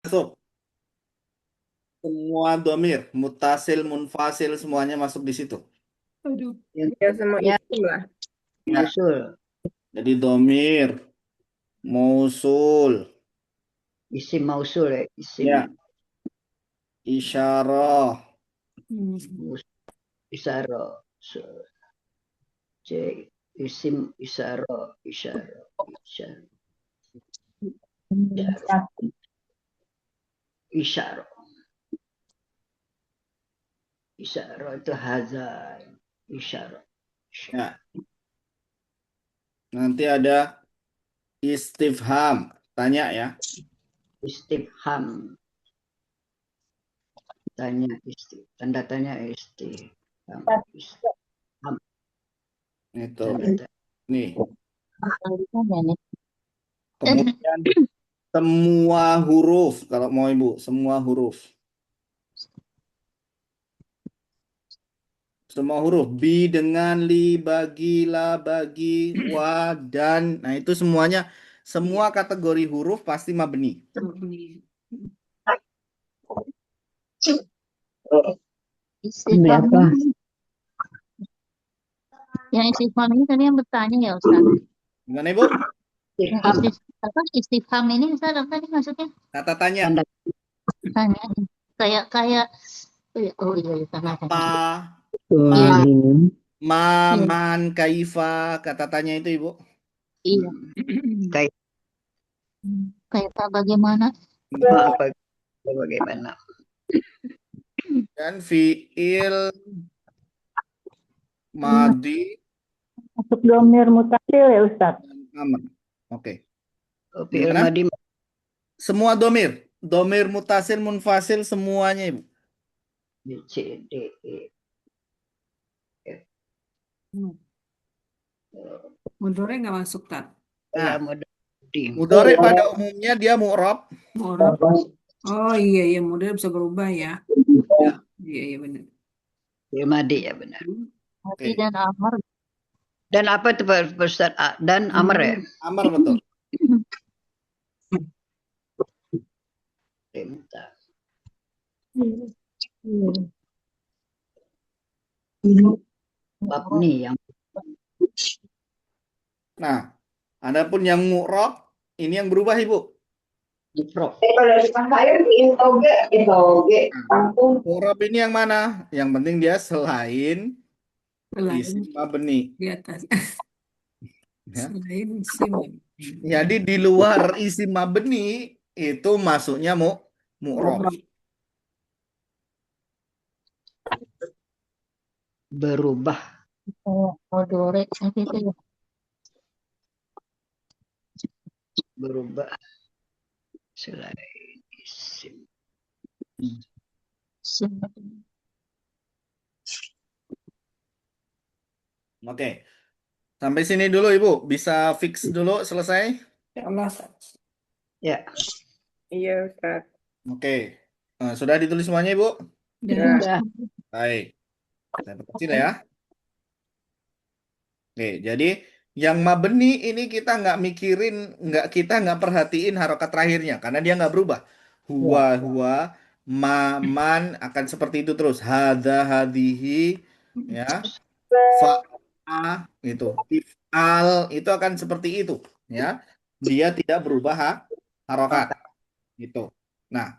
Masuk. Semua domir, mutasil, munfasil, semuanya masuk di situ. Aduh. Yang Ya sama ya, isim lah. Ya. usul, Jadi domir, mausul, isim mausul ya, isim ya, isyarah, isaro, isim isaro, isyaro, isyaro, isyaro, isyaro itu hazan, isyaro, ya. Nanti ada istifham, tanya ya. istifham, tanya tanda tanya istifham, istifham, Itu. tanda tanya. Nih. Kemudian semua huruf, kalau mau Ibu, semua huruf. Semua huruf. Bi dengan li, bagi, la, bagi, wa, dan. Nah, itu semuanya. Semua kategori huruf pasti mabni. Istifham apa? yang istifham ini tadi yang bertanya ya Ustaz. Gimana Ibu? Yang istifham ini Ustaz apa nih maksudnya? Kata tanya. Tanda Tanya kayak kayak oh iya tanya Apa, iya ma, iya man, kaifa. Kata tanya itu Ibu. iya kayak kayak bagaimana apa bagaimana? Dan fiil, madi, Masuk domir mutasil ya Ustaz. dan amr. Oke. Fi'il Gimana? madi Semua domir. Domir mutasil, munfasil, semuanya Ibu. B, C, D, E, F. Mudore nggak masuk, Tat. Nah, Ya mudari. mudhari pada umumnya dia mu'rab. Orang. Oh iya, iya. Mudore bisa berubah ya. Ya. Iya, iya benar. Fi'il madi ya benar. Hati Oke. dan amar Dan apa itu Pak Ustaz? Dan amr ya? Amar betul. Perintah. Mabni yang Nah, adapun yang mu'rab ini yang berubah Ibu. mufrad. Kalau di air intoge, Mu'rab ini yang mana? Yang penting dia selain Selain isim mabni. di atas. Ya. Selain isim. Jadi di luar isim mabni itu masuknya mu'rab. Berubah. odore itu ya Berubah selain isim. Oke. Sampai sini dulu Ibu. Bisa fix dulu selesai? Ya Allah. Ya, Iya, Ustaz. Oke. Nah, sudah ditulis semuanya Ibu? Dan sudah. Baik. Saya perkecil ya. Oke, jadi yang mabni ini kita nggak mikirin, kita nggak perhatiin harokat terakhirnya karena dia nggak berubah. Huwa, ma, man akan seperti itu terus. Hada, hadihi, ya, fa, itu, ifal itu akan seperti itu, ya. Dia tidak berubah harokat, gitu. Nah,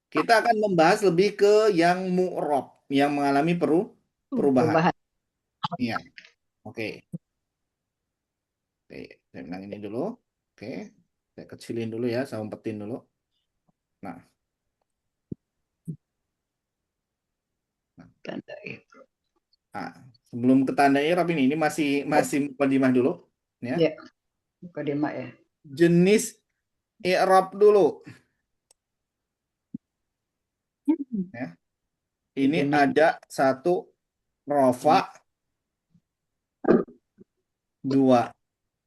kita akan membahas lebih ke yang mu'rob, yang mengalami perubahan. Perubahan. Iya, oke. Oke, saya bilang ini dulu. Oke, saya kecilin dulu ya, saya umpetin dulu. Nah, Tanda itu. nah, sebelum ke tanda i'rab ini masih mukadimah dulu, ya. Ya, mukadimah ya. Jenis i'rab dulu, ya. Ini Jenis ada satu rofa, dua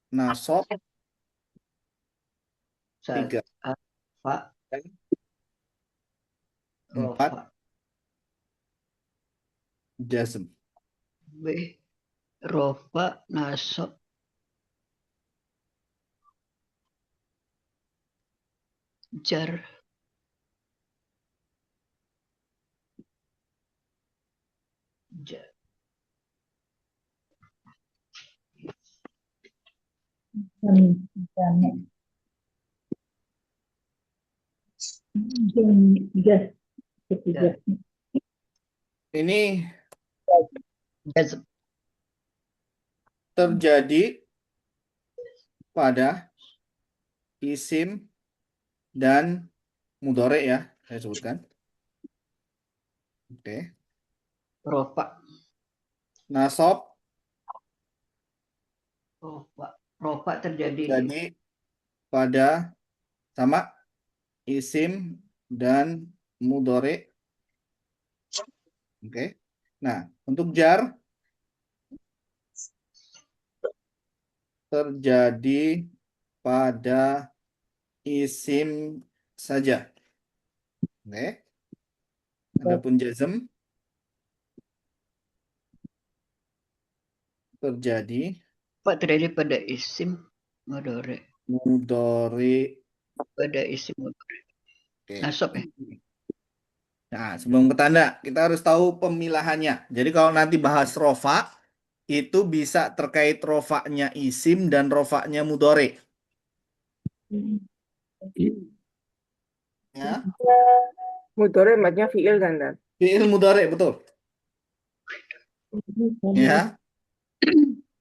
nasab, tiga alfa, empat rofa, jazm. B, rofa, nasab, jar, Jamek. Jas. Ya. Ini Jazm. terjadi pada isim dan mudhari ya, saya sebutkan. Oke. Rofa. Nasab Rofa terjadi jadi pada sama isim dan mudhari. Oke. Nah, untuk jar terjadi pada isim saja. Oke. Adapun jazm terjadi Rofa terjadi pada isim mudhari. mudhari. Pada isim mudhari. Oke. Nasab ya. Nah, sebelum ke tanda, kita harus tahu pemilahannya. Jadi kalau nanti bahas rofa, itu bisa terkait rofaknya isim dan rofaknya mudhari. Ya, Mudhari maksudnya fiil kan, Dan? fiil mudhari betul. Ya,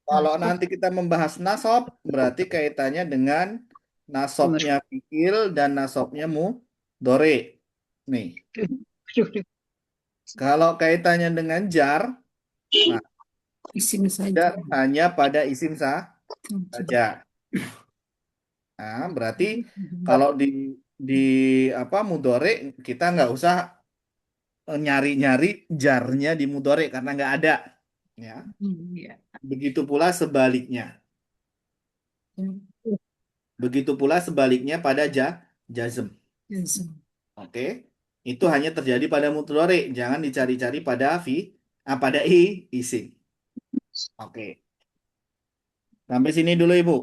kalau nanti kita membahas nasab, berarti kaitannya dengan nasabnya fiil dan nasabnya mudhari. Nih, kalau kaitannya dengan jar, nah, Isim saja. jar hanya pada isim saja. Nah, berarti kalau di apa mudhari kita nggak usah nyari-nyari jarnya di mudhari karena nggak ada. Ya, Iya. begitu pula sebaliknya. Begitu pula sebaliknya pada jazm. Jazm. Oke, itu hanya terjadi pada mudhari. Jangan dicari-cari pada pada isim. Oke, sampai sini dulu Ibu.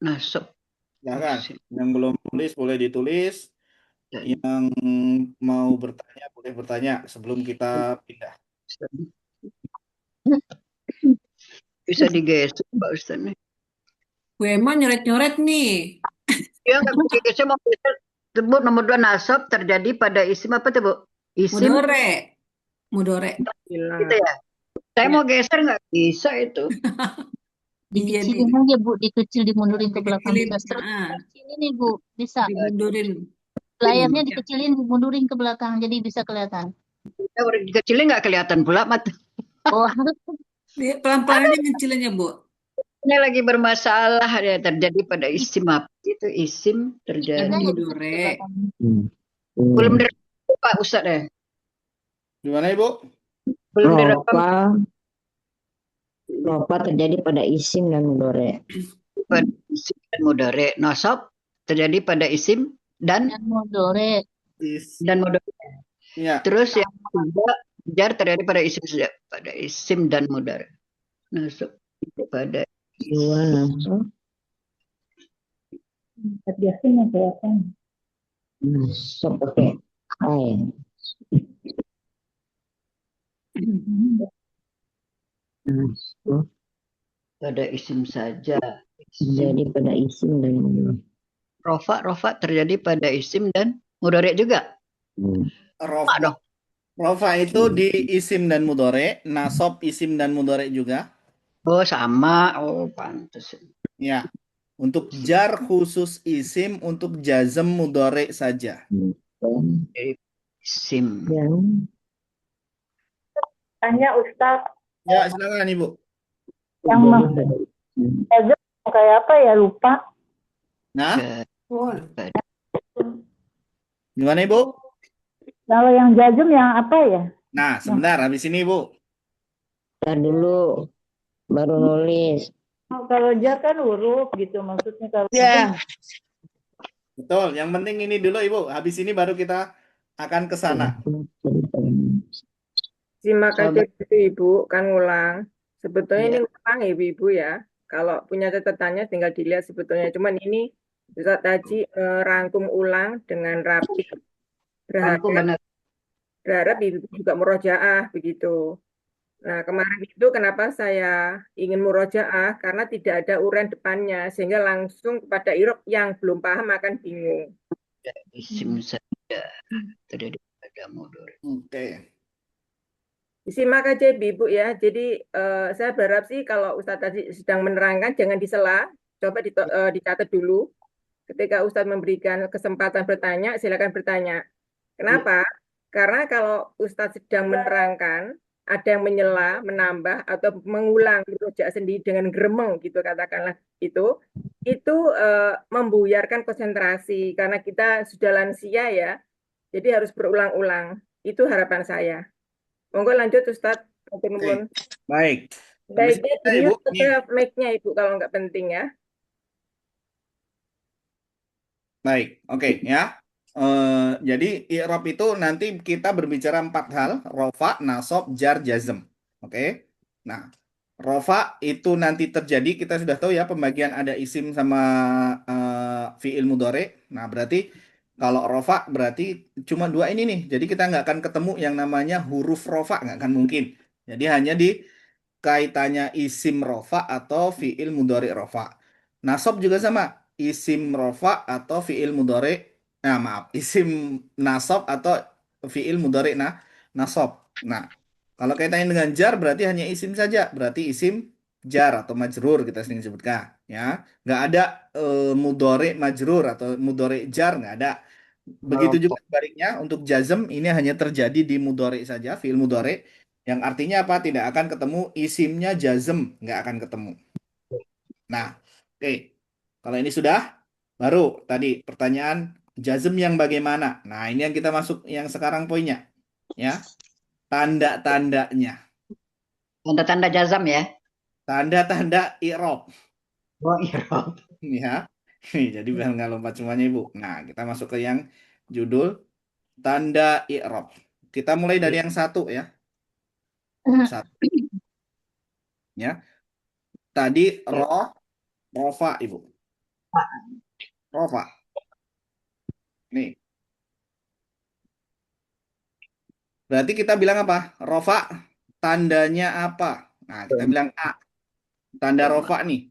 Nasab. Silakan. Yang belum tulis boleh ditulis. Yang mau bertanya boleh bertanya sebelum kita pindah. Bisa digeser Pak Ustaz nih. Bu Emma nyoret-nyoret nih. Ya nggak bisa digeser mau geser. Sebut nomor 2 nasab terjadi pada isim apa tuh Bu? Isim Mudore. Mudore. gitu ya. Saya Ya. mau geser nggak bisa itu. Iya, Dikecilin aja Bu, dikecil dimundurin ke belakang dikecilin. bisa. Terus Ah, kecilin nih Bu, bisa. dimundurin. Layarnya Ya. dikecilin, dimundurin ke belakang jadi bisa kelihatan. Ya, udah dikecilin nggak kelihatan pula mata. Oh, Pelan-pelan aja ngecilinnya, Bu. Ini lagi bermasalah ya terjadi pada isim apa? Itu isim dikit terjadi. aja dikit ke Mudore. belakang. Belum direkam Pak Ustaz ya. Gimana Ibu? Belum direkam Rofa terjadi pada isim dan mudhari. pada isim dan mudhari. Nasab terjadi pada isim dan Dan mudore. mudhari. Ya, Terus yang ketiga jar terjadi pada isim saja, pada isim dan mudhari. Nasab pada Dua nasab. Biasanya kelihatan. Nasab pakai hai. Nasab pada isim saja. terjadi pada isim dan mudhari. Rofa terjadi pada isim dan mudhari juga. rofa. dong. Rofa itu di isim dan mudhari, nasab isim dan mudhari juga. Oh sama. Oh pantas. Ya. Untuk jar khusus isim, untuk jazm mudhari saja. Isim. Yang Tanya Ustaz, Ya, silakan Ibu. yang jazm kayak apa ya, lupa. Nah, Oh, gimana Ibu? Kalau yang jazm yang apa ya? Nah, sebentar habis ini Ibu. Ntar dulu baru nulis. Oh, kalau jar kan huruf gitu maksudnya, kalau Ya. Betul, yang penting ini dulu Ibu. Habis ini baru kita akan ke sana. simak aja Soalnya itu Ibu, kan ngulang. Sebetulnya Iya. ini ngulang ya Ibu ya. Kalau punya catatannya tinggal dilihat sebetulnya. Cuman ini Ustaz Haji rangkum ulang dengan rapi. rangkum benar. Berharap Ibu juga murojaah begitu. Nah, kemarin itu kenapa saya ingin murojaah karena tidak ada uraian depannya sehingga langsung kepada irob yang belum paham akan bingung. Isim saja terjadi pada mudhari. Oke. Disimak aja Ibu ya. Jadi saya berharap sih kalau Ustadz tadi sedang menerangkan jangan disela, coba dicatat dulu. Ketika Ustadz memberikan kesempatan bertanya, silakan bertanya. Kenapa? Karena kalau Ustadz sedang menerangkan, ada yang menyela, menambah, atau mengulang rujak sendiri dengan gremeng gitu katakanlah itu membuyarkan konsentrasi karena kita sudah lansia ya, jadi harus berulang-ulang. Itu harapan saya. Monggo lanjut Ustadz. Oke. Nuwun. Baik. Sampai Baiknya sini ya, Ibu. di-mute Nih. aja mic-nya Ibu kalau nggak penting ya. Baik. Oke ya. Jadi i'rab itu nanti kita berbicara 4 hal, rofa, nasab, jar, jazm. Oke. Nah, rofa itu nanti terjadi, kita sudah tahu ya pembagian ada isim sama fiil mudhari. Nah, berarti kalau rofa berarti cuma dua ini nih. Jadi kita nggak akan ketemu yang namanya huruf rofa, nggak akan mungkin. Jadi hanya di kaitannya isim rofa atau fiil mudhari rofa. Nasab juga sama, isim rofa atau fiil mudhari. Nah, maaf, isim nasab atau fiil mudhari nasab. Nah, kalau kaitannya dengan jar berarti hanya isim saja, berarti isim jar atau majrur kita sering sebutkan, ya. Nggak ada mudhari majrur atau mudhari jar, nggak ada. Begitu juga sebaliknya untuk jazm ini hanya terjadi di mudhari saja, fiil mudhari, yang artinya apa? Tidak akan ketemu isimnya jazm, nggak akan ketemu. Nah, oke. Kalau ini sudah, baru tadi pertanyaan jazm yang bagaimana? Nah, ini yang kita masuk yang sekarang poinnya. Ya, tanda-tandanya. Tanda-tanda jazam ya. Tanda-tanda i'rab. Oh, i'rab. Ya. Jadi biar nggak lompat semuanya, Ibu. Nah, kita masuk ke yang judul tanda i'rab. Kita mulai dari yang satu ya. Satu ya. Tadi rofa, Ibu. Rofa. Nih. Berarti kita bilang apa? Rofa tandanya apa? Nah, kita bilang A. Tanda rofa nih.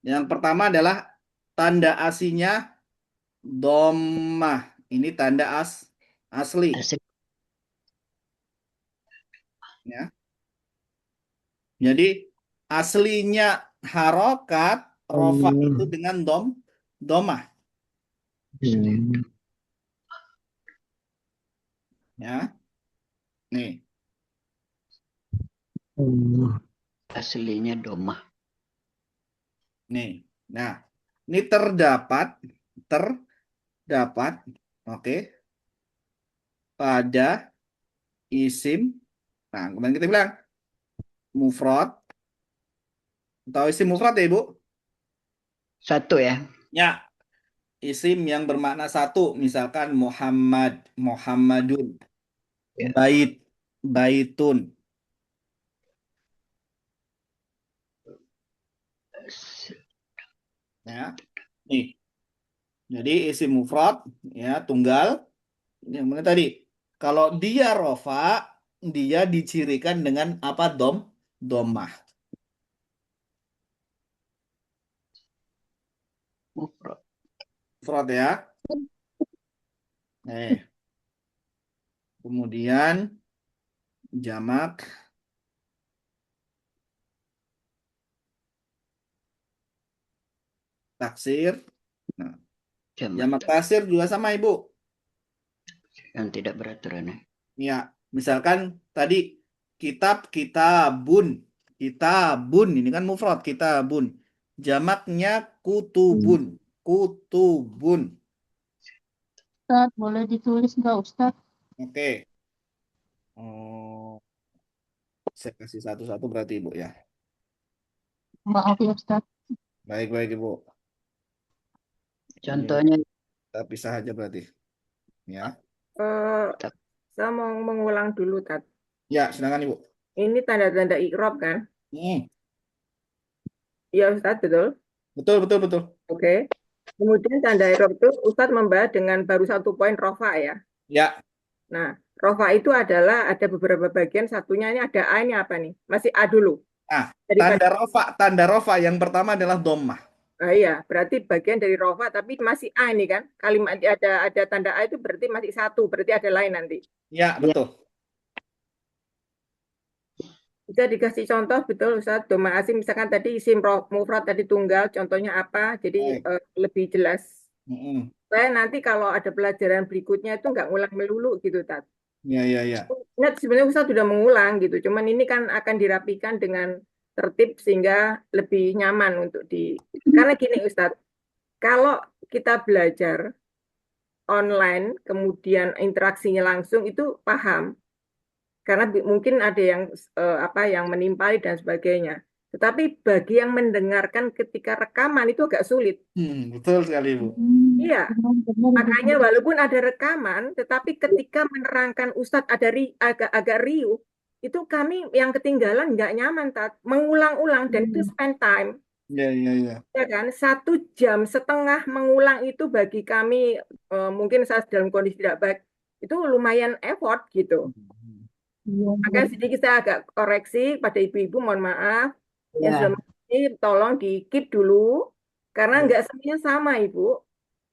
Yang pertama adalah tanda aslinya dhammah. Ini tanda asli. Ya. Jadi aslinya harokat rofa itu dengan dhammah. Ya. Nih. Aslinya domah. Nih. Nah, ini terdapat, oke, pada isim. Nah, kemudian kita bilang mufrad. Tahu isim mufrad ya, Ibu? Satu ya. Ya, isim yang bermakna satu, misalkan Muhammad, Muhammadun, Ya. bait, baitun. Ya, nih. Jadi isim mufrad, ya tunggal. Yang mana tadi? Kalau dia rofa, dia dicirikan dengan apa? Domah. Mufrad. Mufrad ya. Kemudian jamak. Taksir. Nah, jamak taksir juga sama, Ibu. Yang tidak beraturan ya. Ya, misalkan tadi kitabun. Kitabun ini kan mufrad, kitabun. Jamaknya kutubun. Kutubun. Ustaz, boleh ditulis nggak Ustaz? Oke. Oh, saya kasih satu-satu berarti Ibu ya. Maaf ya Ustaz. Baik Ibu. Contohnya Kita pisah aja berarti. Ya. Saya mau mengulang dulu, Tat. Ya, silakan Ibu. Ini tanda-tanda i'rab kan? Iya, Ustaz, betul? Betul. Oke. Kemudian tanda i'rab itu Ustaz membahas dengan baru satu poin rofa ya. Ya. Nah, rofa itu adalah ada beberapa bagian, satunya ini ada A, ini apa nih? Masih A dulu. Nah, Daripada tanda rofa yang pertama adalah dhammah. iya, berarti bagian dari rofa tapi masih A ini kan. Kalimat ada tanda A itu berarti masih satu, berarti ada lain nanti. Ya, Ya. betul. Bisa dikasih contoh betul Ustaz. Doma asing misalkan tadi isim mufrad tadi tunggal, contohnya apa? Jadi Baik. lebih jelas. Mm-mm. Saya nanti kalau ada pelajaran berikutnya itu nggak ngulang melulu gitu, Tat. Ya, ya, ya. Ingat sebenarnya Ustaz sudah mengulang gitu, cuman ini kan akan dirapikan dengan tertib sehingga lebih nyaman untuk Karena gini Ustaz, kalau kita belajar online, kemudian interaksinya langsung itu paham. Karena mungkin ada yang apa yang menimpali dan sebagainya. Tetapi bagi yang mendengarkan ketika rekaman itu agak sulit. Betul sekali, Bu. Iya, makanya walaupun ada rekaman, tetapi ketika menerangkan Ustadz ada agak riuh, itu kami yang ketinggalan nggak nyaman, Tat. Mengulang-ulang dan itu spend time, Ya, ya, ya. ya kan? 1 jam setengah mengulang itu bagi kami mungkin saya dalam kondisi tidak baik itu lumayan effort gitu. Makanya sedikit saya agak koreksi pada ibu-ibu, mohon maaf. Yang sudah Ya, mengerti, tolong di keep dulu. Karena Ya. nggak semuanya sama, Ibu.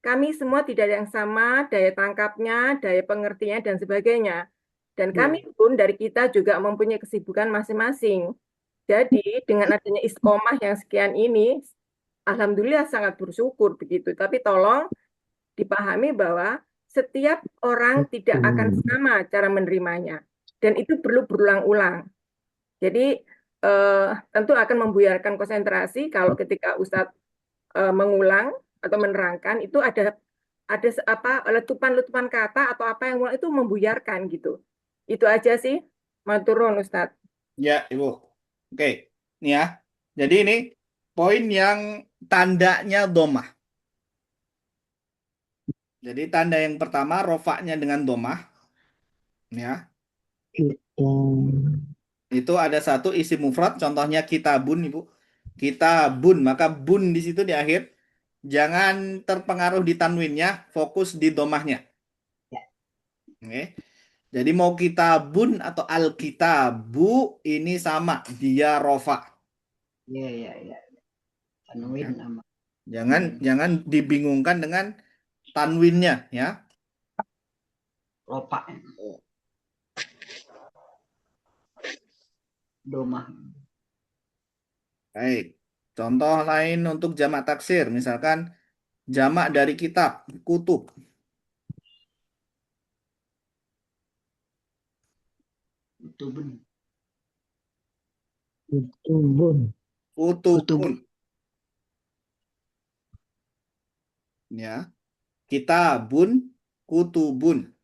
Kami semua tidak ada yang sama, daya tangkapnya, daya pengertiannya, dan sebagainya. Dan kami pun dari kita juga mempunyai kesibukan masing-masing. Jadi, dengan adanya istiqomah yang sekian ini, Alhamdulillah sangat bersyukur begitu. Tapi tolong dipahami bahwa setiap orang tidak akan sama cara menerimanya. Dan itu perlu berulang-ulang. Jadi tentu akan membuyarkan konsentrasi kalau ketika Ustadz mengulang atau menerangkan itu ada apa letupan-letupan kata atau apa yang itu membuyarkan gitu. Itu aja sih. Maturun Ustadz. Ya, Ibu. Oke. Ini ya. Jadi ini poin yang tandanya domah. Jadi tanda yang pertama rofaknya dengan domah. Ya. Itu ada satu isim mufrad. Contohnya kitabun, Ibu. Kitabun. Maka bun di situ di akhir. Jangan terpengaruh di tanwinnya. Fokus di domahnya. Oke. Jadi mau kitabun atau alkitabu ini sama. Dia rofa. ya, ya, ya. Tanwin Ya. sama. Jangan dibingungkan dengan tanwinnya ya. Ropa. Domah. Baik. Contoh lain untuk jamak taksir, misalkan jamak dari kitab, kutub, Utubun. Kutubun. kutubun ya. Kitabun, kutubun.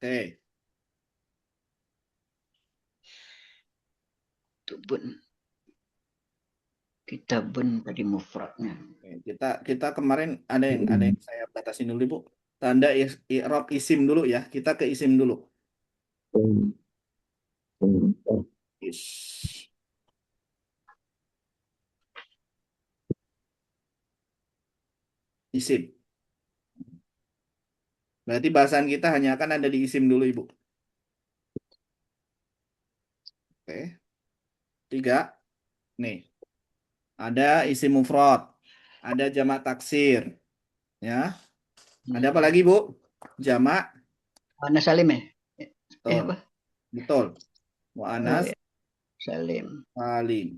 Oke. Utubun. Kitabun tadi mufradnya. Oke. Kita kemarin ada yang saya batasin dulu, Bu. Tanda i'rab isim dulu ya. Kita ke isim dulu. Is. Isim. Berarti bahasan kita hanya akan ada di isim dulu, Ibu. Oke. 3. Nih. Ada isim mufrad. Ada jamak taksir. Ya. Ada apa lagi, Bu? Jamak. Mana Salim ya? Betul. Apa? Betul. Oh, Mu'anas ya. Salim. salim.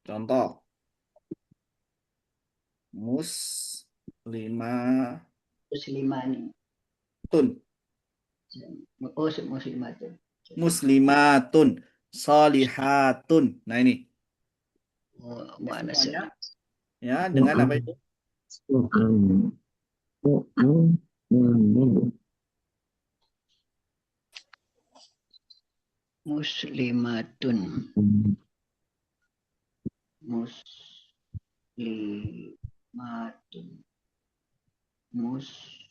Contoh. Muslimatun. Muslimani. Oh, muslimatun. Muslimatun. Solihatun. Nah ini. Oh, Ini mana semuanya. Salim? Ya, dengan apa itu? Muslimatun. Muslimatun. Muslimatun.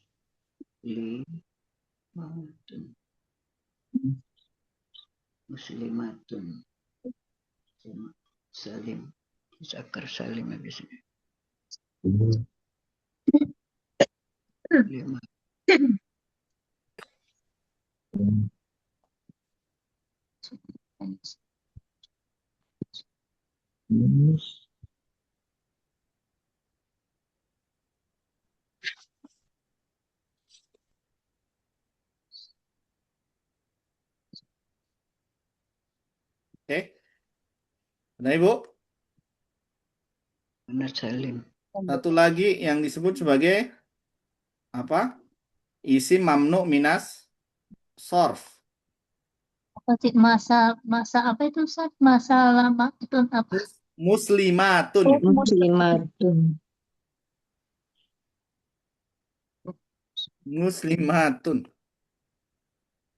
Muslimatun. Salim. Zakar Salim habis ini. 5. Oke. Nah, Ibu, Mana Salim? satu lagi yang disebut sebagai apa? Isim mamnu minas sorf. Apa sih masa apa itu Ustaz? Masa lama itu apa? Muslimatun. Oh, Muslimatun. Muslimatun.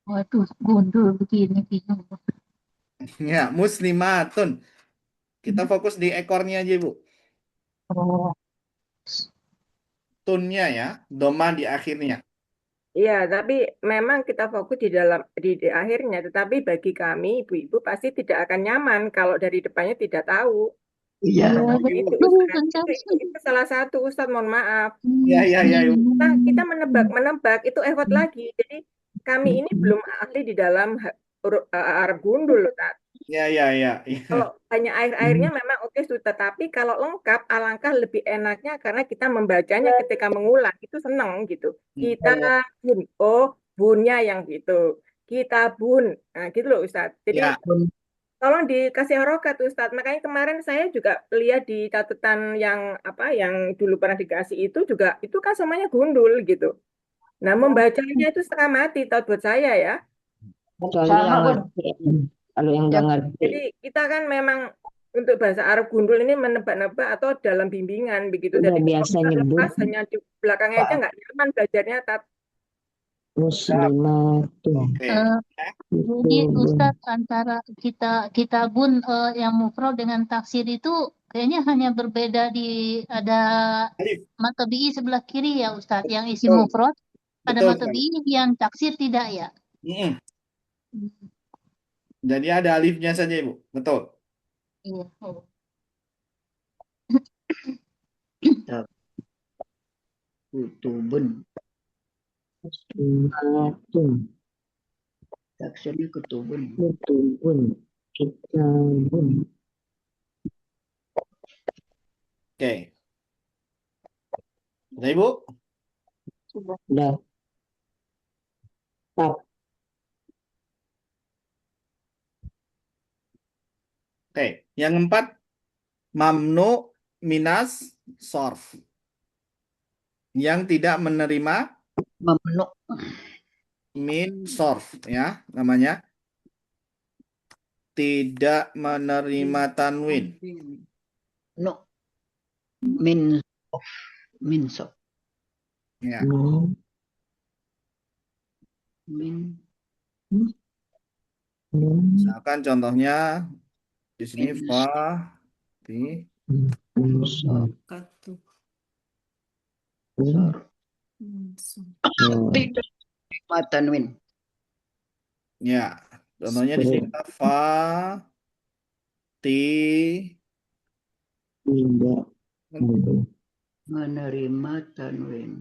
waduh, gundul begini bingung. Ya, muslimatun. Kita fokus di ekornya aja, Bu. Oh, Tunnya ya, doma di akhirnya. Iya, tapi memang kita fokus di akhirnya. Tetapi bagi kami, ibu-ibu pasti tidak akan nyaman kalau dari depannya tidak tahu. Iya. iya Itu betul Ustaz. Ustaz. Itu salah satu Ustaz, mohon maaf. Ya, ya, ya, Ibu. Kita menebak itu effort lagi. Jadi kami ini belum ahli di dalam Arab gundul, Ustaz. Ya, ya, ya, ya. Kalau hanya air-airnya memang oke sudah, tapi kalau lengkap alangkah lebih enaknya karena kita membacanya ketika mengulang itu seneng gitu. Kita bun, oh bunnya yang gitu. Kita bun, nah gitu loh Ustadz. Jadi Ya, tolong dikasih harokat Ustadz. Makanya kemarin saya juga lihat di catatan yang apa yang dulu pernah dikasih itu juga itu kan semuanya gundul gitu. Nah membacanya itu setengah mati tau buat saya ya. Kecuali yang ngerti. Kalau yang nggak ngerti. Jadi kita kan memang untuk bahasa Arab gundul ini menebak-nebak atau dalam bimbingan begitu. Udah Jadi kalau biasa kita nyebut lepas hanya di belakangnya aja nggak nyaman belajarnya. muslimatun. oke. Eh, Jadi Itu Ustadz antara kita bun yang mufrad dengan taksir itu kayaknya hanya berbeda di ada Alif. matobi'i sebelah kiri ya Ustadz. Yang isi Betul. mufrad ada Betul sekali. matobi'i, yang taksir tidak ya. Mm-mm. Jadi ada alifnya saja, Ibu. Betul. Iya. Oh. Kutubun. muslimatun. Taksirnya kutubun. Kutubun. Kitabun. Oke. Udah, Ibu? Udah. Tap. Oke. Yang keempat, mamnu minas sorf. Yang tidak menerima Mamnu. min sorf, ya, namanya. Tidak menerima tanwin. No. Min of. Min sof. Ya. Min. Misalkan contohnya di sini Min. fa di Sor. Tidak menerima tanwin. ya. Contohnya di sini fa ti Tidak. Menerima tanwin.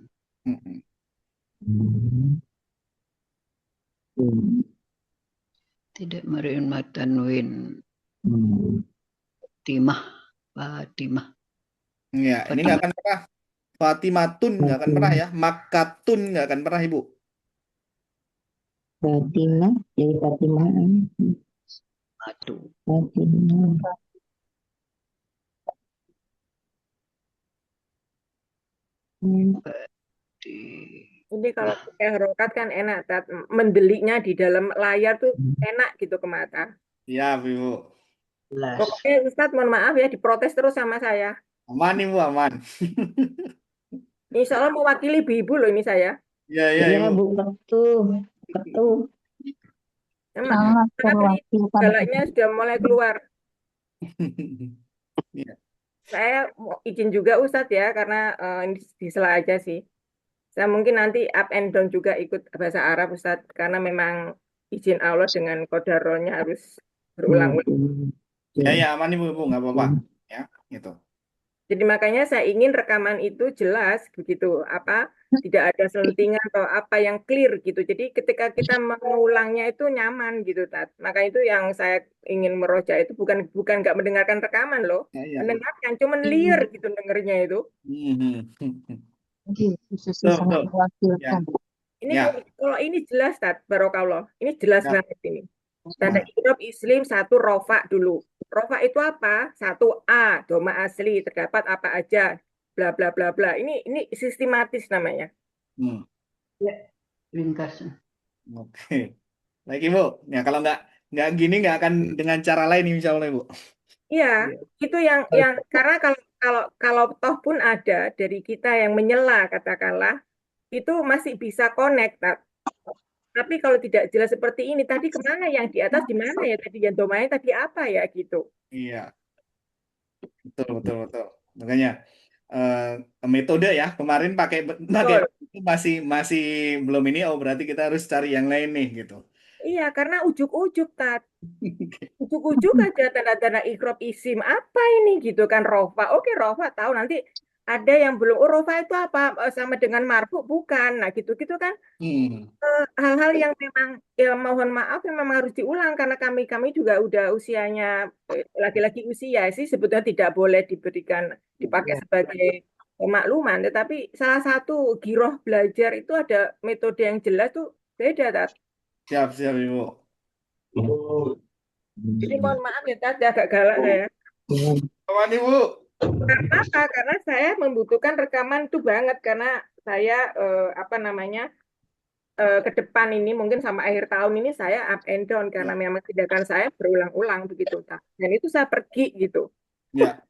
Tidak menerima tanwin. Fatimah. Fatimah. Ya, ini nggak akan pernah. Fatimatun nggak akan pernah ya. Makatun nggak akan pernah, Ibu. Fatimah. Jadi Fatimah. Matu. Fatimah. Di. Ini kalau pakai harokat kan enak, Tat. Mendeliknya di dalam layar tuh enak gitu ke mata. Ya, Ibu. Las. Pokoknya Ustadz mohon maaf ya diprotes terus sama saya. Aman, Ibu, aman. Insya Allah mewakili ibu loh ini saya. Ya, ya, Iya, Ibu. Bu. Betul. Betul. Emang Sangat terwakilkan. galaknya sudah mulai keluar. Ya. Saya mau izin juga Ustadz ya, karena ini disela aja sih. Saya mungkin nanti up and down juga ikut bahasa Arab Ustadz, karena memang izin Allah dengan kodaronya harus berulang-ulang. Ya, ya, aman Ibu, Ibu, nggak apa-apa. Ya, gitu. Jadi makanya saya ingin rekaman itu jelas begitu, apa tidak ada selentingan atau apa yang clear gitu. Jadi ketika kita mengulangnya itu nyaman gitu, Tat. Maka itu yang saya ingin meroja itu bukan bukan nggak mendengarkan rekaman loh, Ya, ya. mendengarkan, cuman liar gitu dengernya itu. Jadi posisi Betul, sangat betul. Ya, mewakilkan. Ini ya, kalau ini jelas, Tat, Barokallah. Ini jelas ya. banget ini. Tanda Nah, irob islim satu rofa dulu. Rofa itu apa? Satu A, doma asli, terdapat apa aja, bla bla bla bla. Ini sistematis namanya. hmm, Ya, ringkas. oke. Baik Ibu. Ya, kalau nggak gini nggak akan dengan cara lain insya Allah Ibu. Iya, itu yang karena kalau kalau kalau toh pun ada dari kita yang menyela katakanlah itu masih bisa connect. Tapi kalau tidak jelas seperti ini, tadi kemana yang di atas di mana ya tadi yang domain tadi apa ya gitu. Iya, betul, betul, betul. Makanya metode ya kemarin pakai Betul. itu masih masih belum ini. Oh berarti kita harus cari yang lain nih gitu. Iya, karena ujuk-ujuk, Tat. Ujuk-ujuk aja tanda-tanda ikrob isim apa ini gitu kan rofa. Oke, rofa tahu nanti ada yang belum. Oh, rofa itu apa? Sama dengan marfu bukan. Nah, gitu-gitu kan Hmm. hal-hal yang memang ya mohon maaf yang memang harus diulang karena kami juga udah usianya laki-laki usia sih sebetulnya tidak boleh diberikan dipakai Ya. sebagai pemakluman. Tetapi salah satu giroh belajar itu ada metode yang jelas tuh beda, Tat. Siap, siap Ibu. Jadi mohon maaf ya, Tat, agak galak saya. Aman Ibu. Karena apa? Karena saya membutuhkan rekaman itu banget karena saya apa namanya ke depan ini mungkin sama akhir tahun ini saya up and down karena memang tindakan saya berulang-ulang begitu, Kak. Dan itu saya pergi gitu. Ya,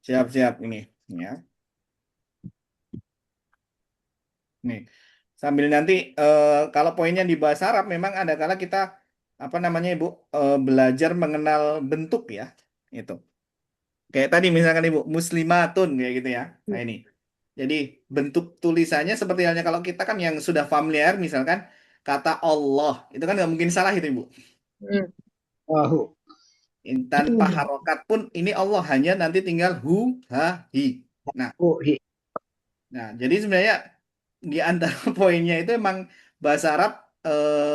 siap, siap ini. Ya, nih. Sambil nanti kalau poinnya di bahasa Arab memang ada kala kita apa namanya Ibu belajar mengenal bentuk ya. Itu. Kayak tadi misalkan Ibu muslimatun kayak gitu ya. Nah ini. Jadi bentuk tulisannya seperti halnya kalau kita kan yang sudah familiar misalkan kata Allah itu kan nggak mungkin salah itu Ibu. Hmm. Tahu. Tanpa harokat pun ini Allah hanya nanti tinggal hu ha hi. Nah, Oh, jadi sebenarnya di antara poinnya itu emang bahasa Arab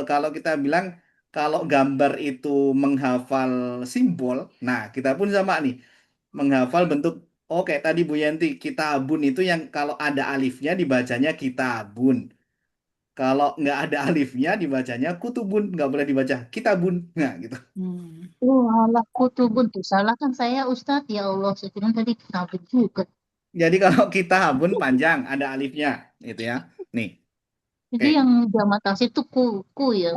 kalau kita bilang kalau gambar itu menghafal simbol, nah kita pun sama nih menghafal bentuk. Oh kayak tadi Bu Yanti, kitabun itu yang kalau ada alifnya dibacanya kitabun. Kalau nggak ada alifnya dibacanya kutubun, nggak boleh dibaca kitabun. Nah gitu. Oh, alah kutubun tuh salah kan saya Ustadz ya Allah. Saya kira tadi kenapa juga. Jadi kalau kitabun panjang ada alifnya, gitu ya. Nih, Jadi oke. yang jamak taksir itu ku ya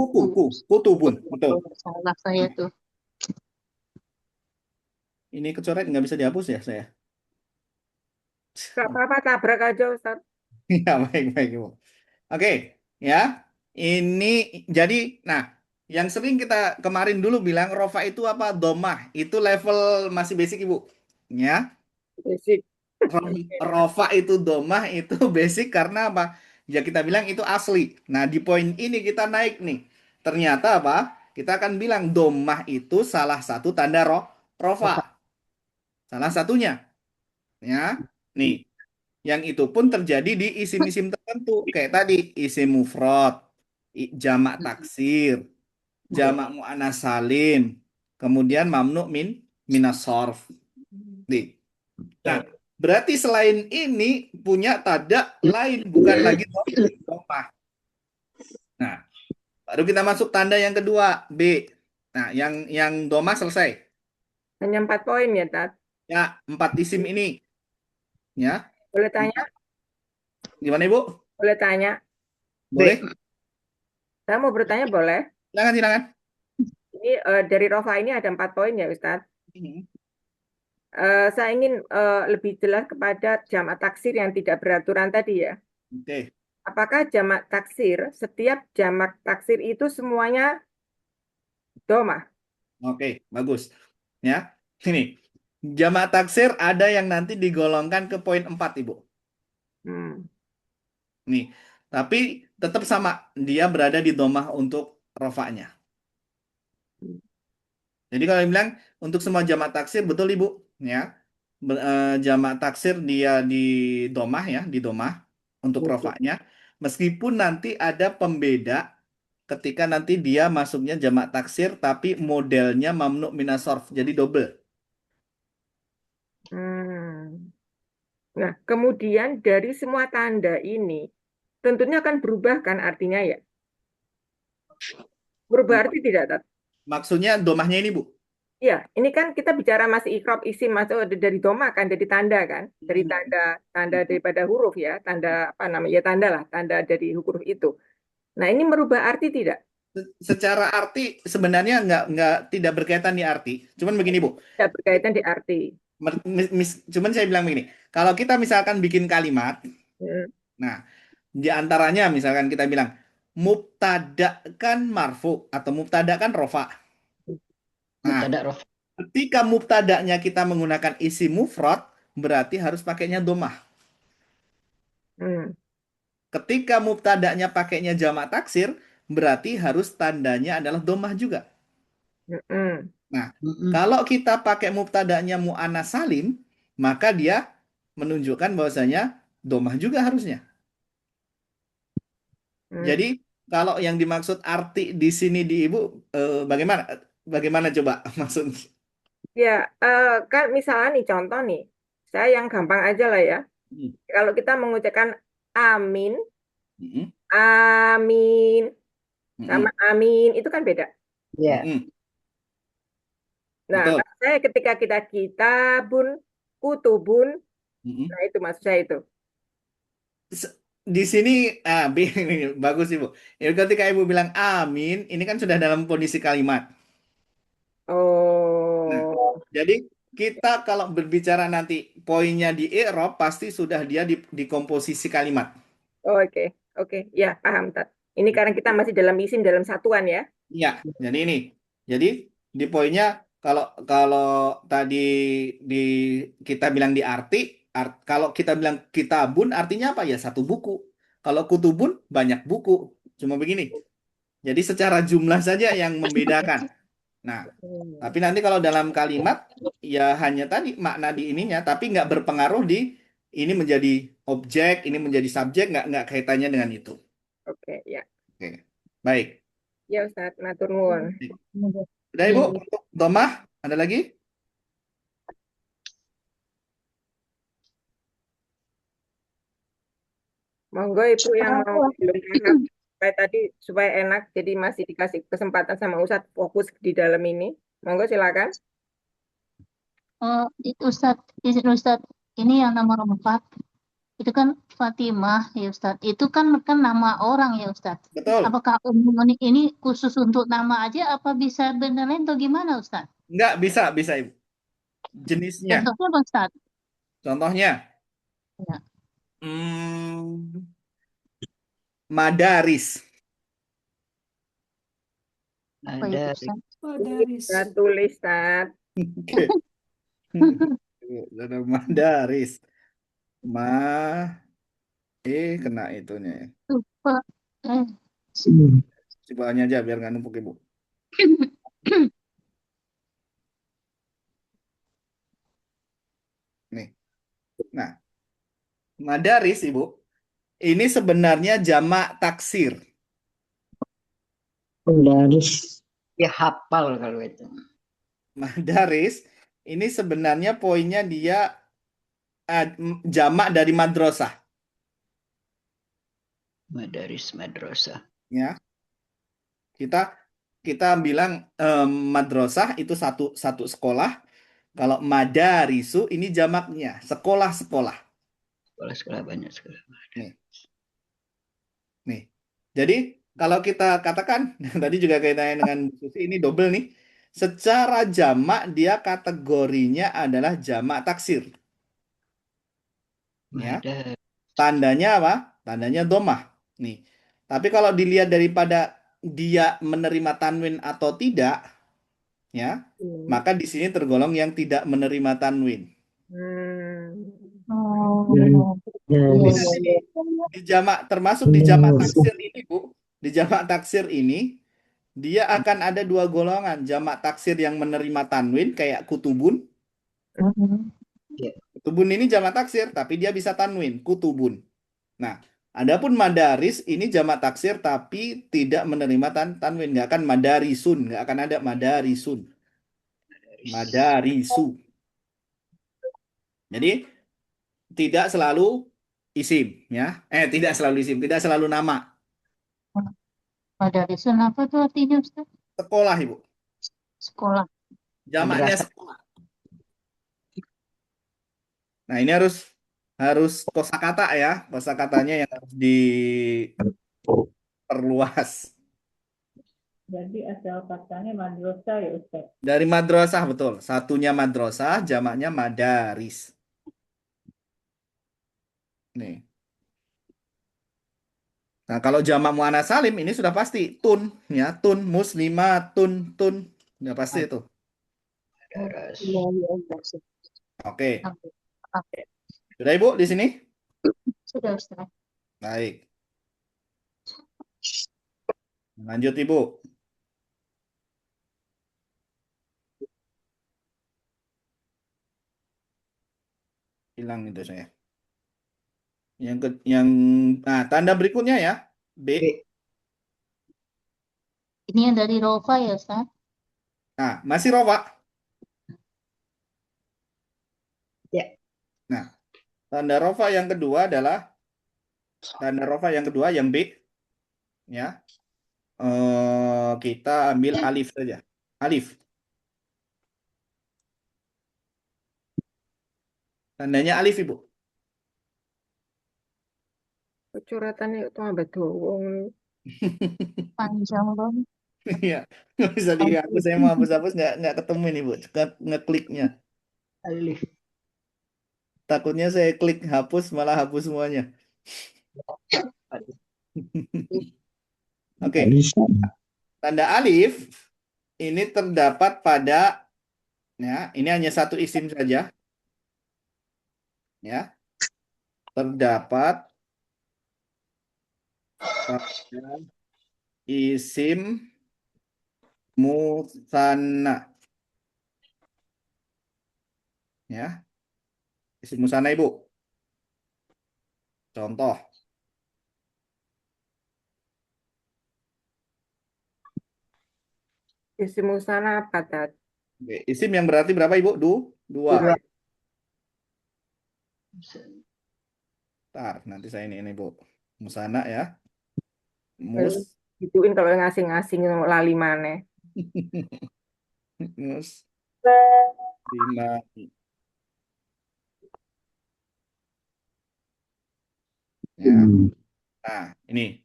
Kutubun, betul. Oh, salah saya tuh. Ini kecoret nggak bisa dihapus ya saya. Gak apa-apa tabrak aja, Ustaz. Ya baik baik Ibu. Oke, ya. Ini jadi, nah, yang sering kita kemarin dulu bilang rofa itu apa? Domah. Itu level masih basic Ibu. Ya. Basic. Rofa itu domah itu basic karena apa? Ya kita bilang itu asli. Nah, di poin ini kita naik nih. Ternyata apa? Kita akan bilang domah itu salah satu tanda rofa. Salah satunya. Ya. Nih, yang itu pun terjadi di isim-isim tertentu. Kayak tadi, isim mufrad, jamak taksir, jamak muannas salim, kemudian mamnu minas sorf. Nih. Nah, berarti selain ini punya tanda lain, bukan lagi domah. Nah, baru kita masuk tanda yang kedua, B. Nah, yang domah selesai. Hanya 4 poin ya, Tat. Ya, 4 isim ini. Ya, Boleh tanya? gimana Ibu? Boleh tanya? Boleh? Saya mau bertanya boleh? Silakan, silakan. Ini dari Rofa ini ada 4 poin ya, Ustaz. Saya ingin lebih jelas kepada jamak taksir yang tidak beraturan tadi ya. Oke. Apakah jamak taksir, setiap jamak taksir itu semuanya domah? Oke, bagus. Ya, ini jamak taksir ada yang nanti digolongkan ke poin 4, Ibu. Hmm. Nih, tapi tetap sama, dia berada di domah untuk rofaknya. Jadi kalau dibilang untuk semua jamak taksir betul Ibu, ya. Jamak taksir dia di domah ya, di domah untuk rofaknya. Meskipun nanti ada pembeda ketika nanti dia masuknya jamak taksir tapi modelnya mamnu minas sorf, jadi double. Hmm. Nah, kemudian dari semua tanda ini, tentunya akan berubah kan artinya ya? Berubah arti tidak, Tat? Maksudnya domahnya ini Bu. Ya, ini kan kita bicara masih ikrob isim masuk dari doma kan, dari tanda kan, dari Hmm. tanda daripada huruf ya, tanda apa namanya ya tanda lah, tanda dari huruf itu. Nah, ini merubah arti tidak? Secara arti sebenarnya nggak tidak berkaitan di arti. Cuman begini Bu. Tidak berkaitan di arti. Cuman saya bilang begini. Kalau kita misalkan bikin kalimat, Hmm. nah di antaranya misalkan kita bilang mubtada kan marfu atau mubtada kan rofa. Nah, Mubtada rofa. ketika mubtadanya kita menggunakan isi mufrad, berarti harus pakainya domah. Hmm. Ketika mubtadanya pakainya jamak taksir, berarti harus tandanya adalah domah juga. Hmm. Nah, Mm-mm. kalau kita pakai mubtadanya mu'annas salim, maka dia menunjukkan bahwasanya domah juga harusnya. Hmm. Jadi, kalau yang dimaksud arti di sini di Ibu, bagaimana? Bagaimana coba maksud? Ya, kan misalnya nih contoh nih, saya yang gampang aja lah ya. Hmm. Kalau kita mengucapkan amin, Hmm. amin, sama Hmm. amin itu kan beda. Ya. Hmm. Nah, Betul. maksud saya ketika kita kitabun, kutubun, Hmm. nah itu maksud saya itu. Di sini, ini bagus Ibu. Ya, ketika Ibu bilang amin, ini kan sudah dalam kondisi kalimat. Nah, Oh, jadi kita kalau berbicara nanti poinnya di i'rab pasti sudah dia di komposisi kalimat. oke, oke, ya paham Tat. Ini karena kita masih dalam isim dalam satuan ya. Iya, jadi ini. Jadi di poinnya kalau kalau tadi di kita bilang di arti, kalau kita bilang kitabun artinya apa ya? Satu buku. Kalau kutubun banyak buku. Cuma begini. Jadi secara jumlah saja yang membedakan. Nah, Hmm. tapi nanti kalau dalam kalimat ya hanya tadi makna di ininya, tapi nggak berpengaruh di ini menjadi objek, ini menjadi subjek, nggak kaitannya dengan itu. Oke, ya. Oke, baik. Ya Ustaz, matur nuwun. Udah Ibu, untuk domah ada lagi? Monggo Ibu yang mau belum paham supaya enak, jadi masih dikasih kesempatan sama Ustadz fokus di dalam ini. Monggo silakan. Ustadz, ini yang nomor 4, itu kan Fatimah ya Ustadz. Itu kan nama orang ya Ustadz. Betul. Apakah umum ini khusus untuk nama aja, apa bisa benar lain atau gimana Ustadz? Nggak bisa Ibu. Jenisnya. Contohnya apa Ustadz? Contohnya, Ya. madaris. Apa itu Ada Ustadz? Kita tulis, Ustadz. Oke. Ada madaris. Kena itunya ya. Lupa. Eh. Cobanya aja biar nggak numpuk Ibu. Nih. Nah, madaris Ibu, ini sebenarnya jamak taksir. Madaris. ya hafal kalau itu. Madaris ini sebenarnya poinnya dia jamak dari madrasah. Madaris madrasah. Ya, kita bilang madrasah itu satu sekolah. Kalau madarisu ini jamaknya sekolah-sekolah. Sekolah-sekolah banyak sekolah. Nih, jadi kalau kita katakan tadi juga kaitannya dengan Bu Susi, ini double nih. Secara jamak dia kategorinya adalah jamak taksir. Ya, Ada tandanya apa? Tandanya domah. Nih, tapi kalau dilihat daripada dia menerima tanwin atau tidak, ya, maka di sini tergolong yang tidak menerima tanwin. Oh. Jadi nanti di jamak termasuk di jamak taksir ini Bu, di jamak taksir ini dia akan ada dua golongan. Jamak taksir yang menerima tanwin kayak kutubun. Ya. Kutubun ini jamak taksir, tapi dia bisa tanwin, kutubun. Nah, adapun madaris ini jamak taksir tapi tidak menerima tanwin, nggak akan madarisun, nggak akan ada madarisun, madarisu. Jadi tidak selalu isim, ya. Tidak selalu isim, tidak selalu nama. Madarisun apa tuh artinya Ustaz? Sekolah, Ibu. Sekolah. Jamaknya Madrasah. sekolah. Nah, ini harus kosakata ya, kosakatanya yang harus diperluas. Jadi asal katanya madrasah ya Ustaz. Dari madrasah, betul. Satunya madrasah, jamaknya madaris. Nih. Nah, kalau jamak muannats salim ini sudah pasti tun, ya, tun, muslimatun, tun. Sudah pasti itu. Madaras. Iya, iya, iya. Oke. Oke. Sudah Ibu di sini? Sudah Ustaz. Baik. Lanjut Ibu. Hilang itu saya. Nah, tanda berikutnya ya. B. B. Ini yang dari Rofa ya Ustaz? Nah, masih rofa. Ya. Nah, tanda rofa yang kedua adalah tanda rofa yang kedua yang B. Ya. Kita ambil alif saja. Alif. Tandanya alif Ibu. Coretannya itu ambek doang. Panjang banget. Iya. Nggak bisa dihapus. Saya mau hapus-hapus nggak ketemu ini Bu. Ngekliknya. Alif. Takutnya saya klik hapus malah hapus semuanya. Oke. Tanda alif ini terdapat pada ya, ini hanya satu isim saja. Ya. Terdapat pada isim musanna. Ya. Isim musanna Ibu. Contoh. Isim musana apa Tat? Oke, isim yang berarti berapa Ibu? Dua. Dua. Ntar, nanti saya ini Bu. Musana ya. Mus. Gituin kalau ngasing-ngasing lali maneh. Mus. Lima. Ya. Nah, ini.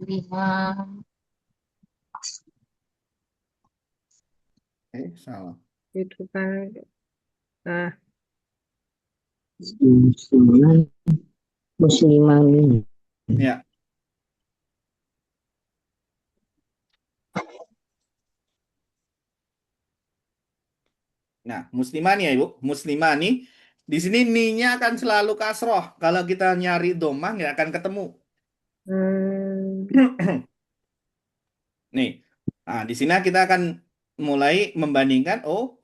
5. Salah. Itu kan. Nah, Musliman. Ya. Nah, muslimani ya Ibu. Muslimani. Di sini ni-nya akan selalu kasroh. Kalau kita nyari domah nggak akan ketemu. Nih. Nah, di sini kita akan mulai membandingkan. Oh,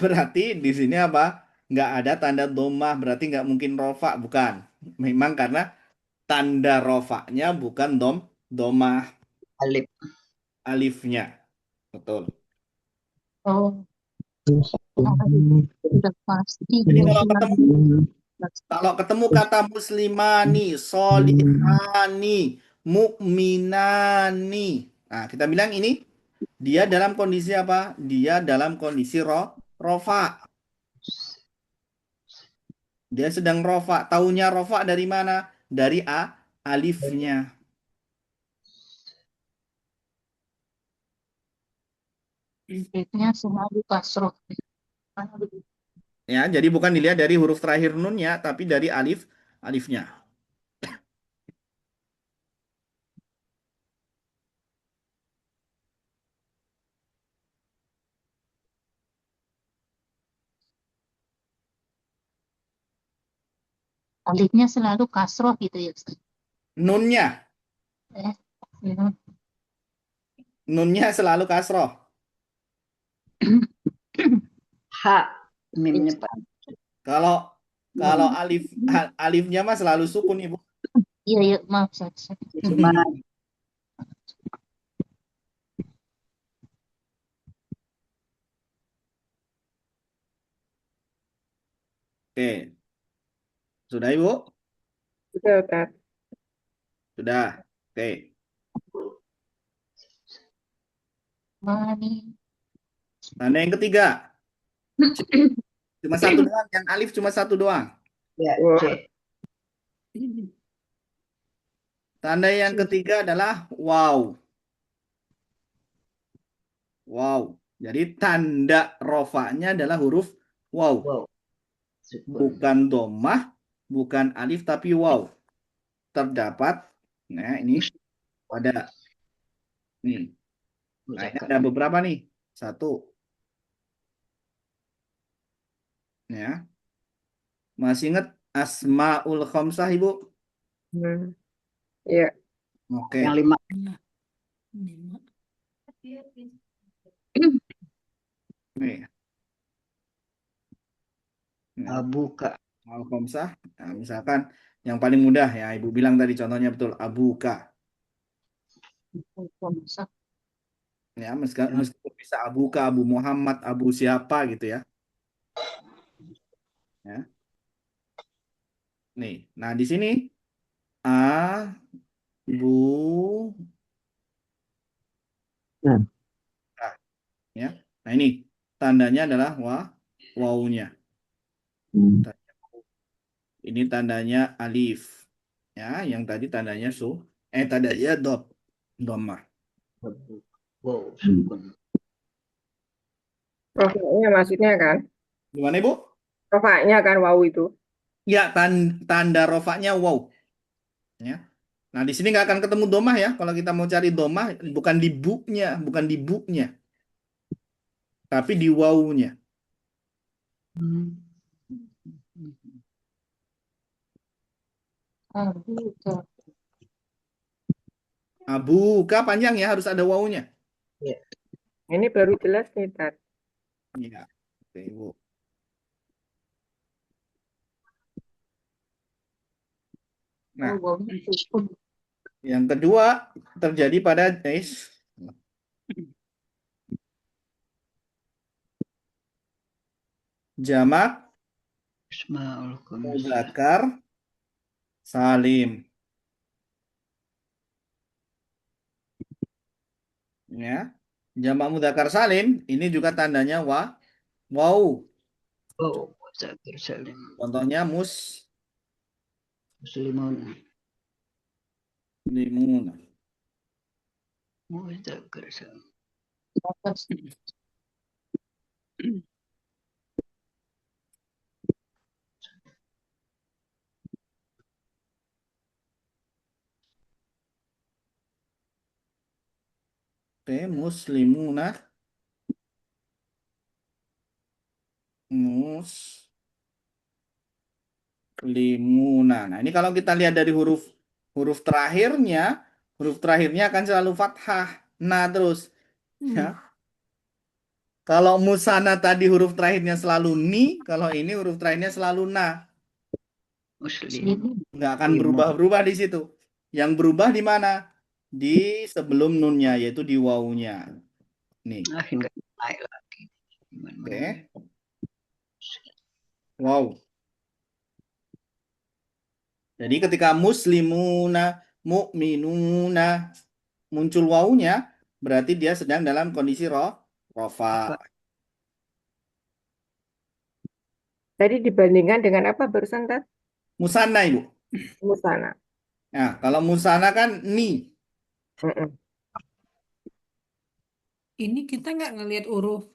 berarti di sini apa? Nggak ada tanda domah. Berarti nggak mungkin rofa. Bukan. Memang karena tanda rofaknya bukan domah Alif. alifnya. Betul. Oh, sudah pasti. Jadi kalau ketemu kata muslimani, solihani, mukminani. Nah, kita bilang ini dia dalam kondisi apa? Dia dalam kondisi rofa. Dia sedang rofa. Taunya rofa dari mana? Dari alifnya. Alifnya selalu kasroh. Ya, jadi bukan dilihat dari huruf terakhir nunnya, tapi dari alifnya. Alifnya selalu kasroh gitu ya Ustaz. Nunnya. Eh, ya. Nunnya selalu kasroh. Hak. Mimnya Pak. Kalau kalau alifnya mah selalu sukun, Ibu. Iya, iya, maaf, Ustaz. Cuma Oke. Sudah, Ibu? Sudah, Ustaz. Sudah. Oke. Mani. Tanda yang ketiga. Cuma satu doang. Yang alif cuma satu doang. ya Wah, C. Tanda yang ketiga adalah wow. Wow. Jadi tanda rofanya adalah huruf wow. Wow. Sukun. Bukan domah, bukan alif, tapi wow. Terdapat, nah ini pada, nih. Nah, ini ada beberapa nih. Satu. Ya. Masih ingat Asmaul Khamsah, Ibu? Iya. Oke. Yang 5. Nih. Nah, Abuka. Asmaul Khamsah. Nah, misalkan yang paling mudah ya, Ibu bilang tadi contohnya betul, Abuka. Ya, meskipun bisa Abuka, Abu Muhammad, Abu siapa gitu ya. Ya. Nih, nah di sini Abu Hmm. ya. Nah ini tandanya adalah wawunya. Hmm. Ini tandanya alif. Ya, yang tadi tandanya tandanya dhammah. Wow. Sukun. Rofaknya maksudnya kan? Gimana, Ibu? Rofaknya kan wow itu. Ya, tanda rofaknya wow. Ya. Nah, di sini nggak akan ketemu domah ya. Kalau kita mau cari domah, bukan di bukan di bu-nya, tapi di wawunya. Abuka panjang ya, harus ada wawunya. Ini baru jelas nih, Tat. Iya. Oke, Ibu. Nah, yang kedua terjadi pada jamak Asmaul Khamsah. mudzakkar salim. Ya. Jamak mudzakkar salim ini juga tandanya wow. Wow. Zakir Salim. Contohnya Muslimun. muslimun. Zakir Salim. Oke, muslimuna. Muslimuna. Nah, ini kalau kita lihat dari huruf terakhirnya akan selalu fathah. Nah, terus ya. Kalau musana tadi huruf terakhirnya selalu ni, kalau ini huruf terakhirnya selalu na. Muslim. Nggak akan berubah-berubah di situ. Yang berubah di mana? Di sebelum nunnya, yaitu di wawunya. Nih. Enggak naik lagi. Oke. Wow. Jadi ketika muslimuna, mu'minuna muncul wawunya, berarti dia sedang dalam kondisi rofa. Tadi dibandingkan dengan apa barusan, Tat? Musanna, Ibu. Musana. Nah, kalau musana kan ni. Ini kita nggak ngelihat huruf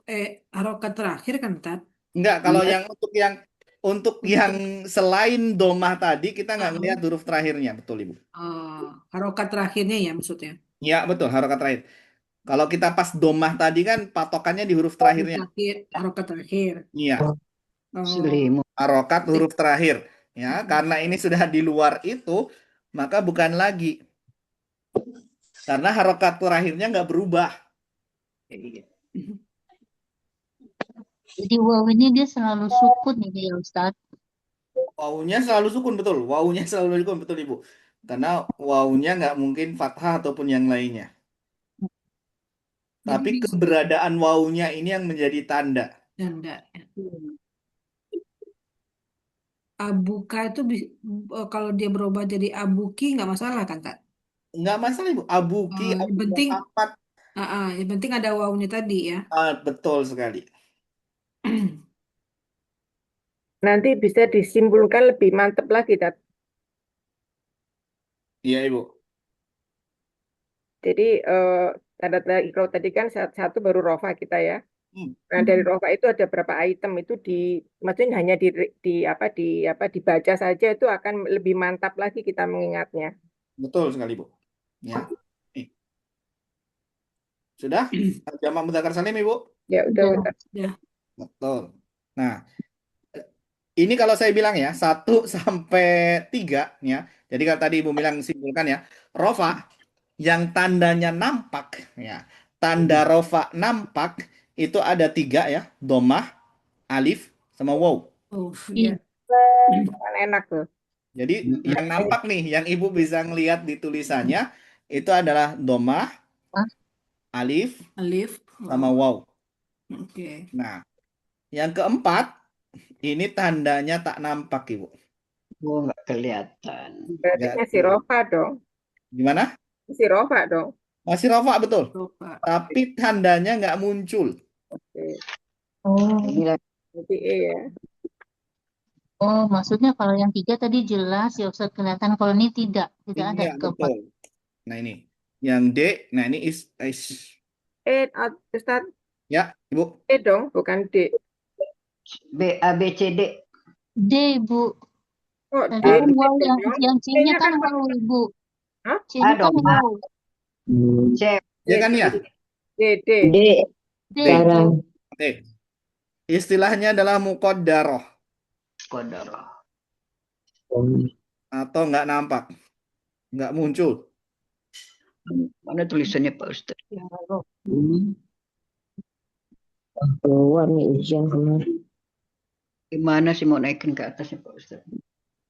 harokat terakhir kan, Tat? Enggak, kalau Iya. untuk yang selain domah tadi kita nggak ngelihat huruf terakhirnya, betul Ibu. Harokat terakhirnya ya maksudnya. Ya, betul, harokat terakhir. Kalau kita pas domah tadi kan patokannya di huruf terakhirnya. Harokat terakhir. Iya, Muslimun. harokat huruf terakhir. Ya, karena ini sudah di luar itu, maka bukan lagi Karena harokat terakhirnya nggak berubah. Jadi waw ini dia selalu sukun ini ya Ustaz. Wawunya selalu sukun, betul. Wawunya selalu sukun, betul Ibu. Karena wawunya nggak mungkin fathah ataupun yang lainnya. Jadi Tapi bisa keberadaan wawunya ini yang menjadi tanda. janda. Abuka itu kalau dia berubah jadi abuki nggak masalah kan Kak? Nggak masalah Ibu. Abuki, Yang Abu penting, Muhammad. yang penting ada wawunya tadi ya. Betul sekali. Nanti bisa disimpulkan lebih mantap lagi, Tat. Iya Ibu. Jadi tanda-tanda ikro tadi kan satu baru rofa kita ya. Hmm, Nah, dari rofa itu ada berapa item itu maksudnya hanya dibaca saja itu akan lebih mantap lagi kita mengingatnya. betul sekali Bu. Ya. Sudah? Jamak mudzakkar salim Ibu? Ya udah, Udah. Ustaz. Ya. Betul. Nah, ini kalau saya bilang ya, 1 sampai 3 ya. Jadi kalau tadi Ibu bilang simpulkan ya, rofa yang tandanya nampak ya. Tanda rofa nampak itu ada 3 ya, domah, alif, sama wow. Oh Iya. ya. Kan enak tuh. Jadi yang nampak nih, yang Ibu bisa ngelihat di tulisannya itu adalah domah, Ah, alif, Alif. sama Wow. wow. Oke. Nah, yang keempat ini tandanya tak nampak Ibu. Oh, nggak kelihatan. Berarti Nggak masih tuh. rofa dong. Gimana? Masih rofa dong. Masih rofa betul. Lupa. Tapi tandanya nggak muncul. Oke. oh, Ini Berarti E ya. oh, maksudnya kalau yang 3 tadi jelas ya Ustaz kelihatan, kalau ini tidak ada Iya keempat. betul. Nah ini, yang D, nah ini is. Ustaz, Ya Ibu. E dong, bukan D. B, A, B, C, D. D Ibu. Kok D? Tadi kan wow, D dong. yang C-nya D-nya kan kan wow Ibu. Hah? C-nya A kan dong, A, wow. C, Ya kan ya? D, D. D D D. sekarang. D. Istilahnya adalah muqaddarah Kodor. atau nggak nampak, nggak muncul. Mana tulisannya Pak Ustaz? Keluar nih ujian kemarin. Gimana sih mau naikin ke atasnya Pak Ustaz?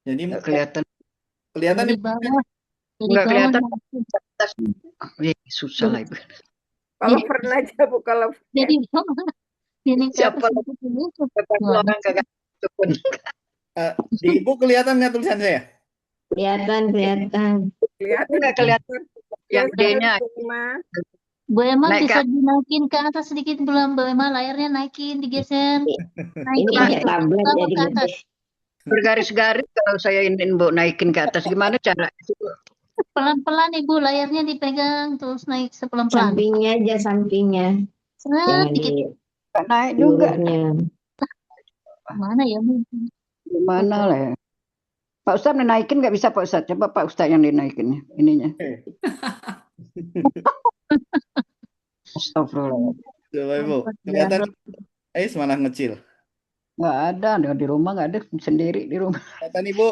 Jadi Nggak kelihatan. kelihatan dari Ibu? bawah. Dari Nggak bawah. kelihatan ke atas. Susah lah Ibu. Kalau pernah aja, Bu, kalau Dari bawah. Ini ke Siapa atas itu dulu. kata Gimana orang sih? kagak sukun. Di Ibu kelihatan nggak tulisan saya? Kelihatan. kelihatan Nggak kelihatan. Yang D-nya Bu Emma naik bisa ke dinaikin ke atas sedikit belum? Bu Emma layarnya naikin, digeser. Ini Naikin pakai gitu. tablet Bawah jadi ke atas. gede. bergaris-garis kalau saya ingin Bu naikin ke atas gimana cara? Pelan-pelan Ibu, layarnya dipegang terus naik sepelan-pelan. Sampingnya aja sampingnya. Seret Jangan dikit. di Nggak naik juga. seluruhnya. Mana ya Bu? Gimana lah ya? Pak Ustadz naikin nggak bisa Pak Ustadz? Coba Pak Ustadz yang dinaikin ininya. Astagfirullah. Coba Ibu, kelihatan malah ngecil. Nggak ada di rumah, nggak ada sendiri di rumah. Kelihatan Ibu?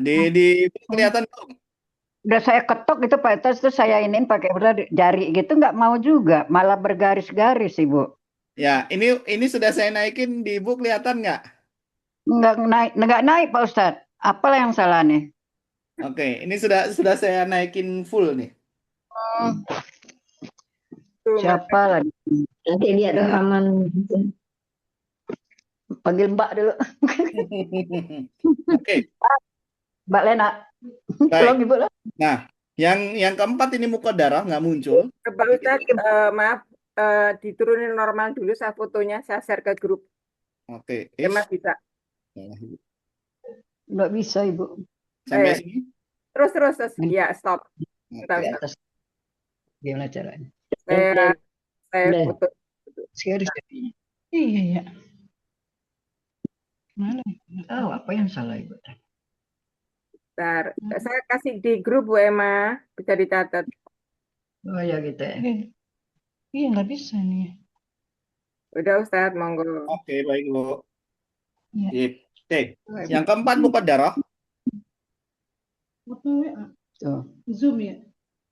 Di Ibu kelihatan belum? Udah saya ketok itu Pak Ustadz, terus saya iniin pakai jari gitu nggak mau juga, malah bergaris-garis Ibu. Ya, ini sudah saya naikin di Ibu kelihatan nggak? Nggak naik Pak Ustadz. Apalah yang salah nih? Oke, ini sudah saya naikin full nih. Siapa lah? Nanti lihat rekaman. Panggil Mbak dulu. Oke, Mbak Lena. baik. Tolong Ibu lah. Nah, yang keempat ini muqaddarah nggak muncul. Pak Ustadz, maaf, diturunin normal dulu saya fotonya, saya share ke grup. Oke, Mas bisa. Nggak bisa Ibu. sampai sini. Terus. Ya, stop. Di Bentar. atas. Gimana caranya? Saya Udah. foto. Sekarang jadinya. Iya ya. Mana? Nggak tahu apa yang salah Ibu. Bentar. Saya kasih di grup Bu Emma, bisa dicatat. Oh ya gitu ya. Iya, nggak bisa nih. Udah Ustadz, monggo. Oke, baik Bu. Iya. Sip. Oke, yang keempat muqaddarah Apa WA? Tuh. Zoom ya?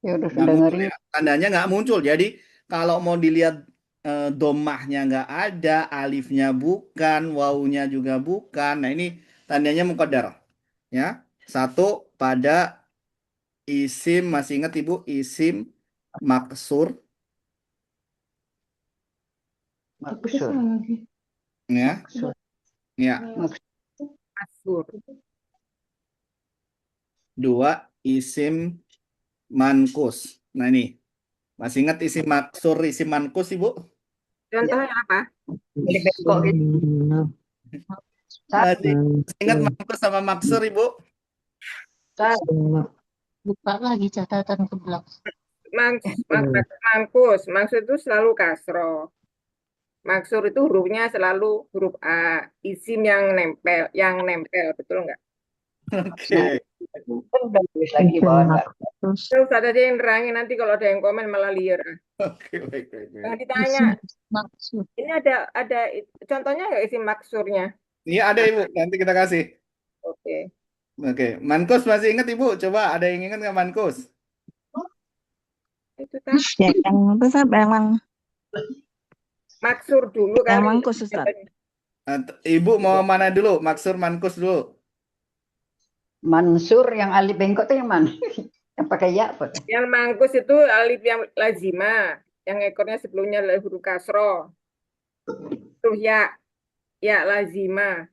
Ya udah Nggak muncul dengerin. ya. Tandanya nggak muncul. Jadi kalau mau dilihat domahnya nggak ada, alifnya bukan, wawunya juga bukan. Nah ini tandanya muqaddar. Ya, satu pada isim, masih ingat Ibu, isim maksur, Itu Maksud. salah lagi. ya, Maksud. ya. Maksud. Masur. Dua, isim mankus. Nah ini, masih ingat isim maksur, isim mankus Ibu? Contohnya apa? Jadi bengkok gitu. Masih ingat mankus sama maksur Ibu? Buka lagi catatan ke belakang. Mangkus. Maksud itu selalu kasro. Maksur itu hurufnya selalu huruf A. Isim yang nempel, betul nggak? Oke. Kan udah tulis lagi bahwa enggak. Terus Terus ada aja yang nerangin, nanti kalau ada yang komen malah liar. Oke, baik, baik, baik. Jangan ditanya. isim maksud. Ini ada contohnya nggak isim maksurnya? Iya ada Ibu, nanti kita kasih. Oke. Oke, mankus masih ingat Ibu? Coba ada yang ingat nggak mankus? Itu kan Ya, yang besar memang maksur dulu yang kali. mangkus Ustaz. Ibu mau mana dulu? Maksur mankus dulu. Mansur yang alif bengkok tuh yang mana? Yang pakai ya apa? Yang mangkus itu alif yang lazima, yang ekornya sebelumnya adalah huruf kasro. Tuh ya lazima.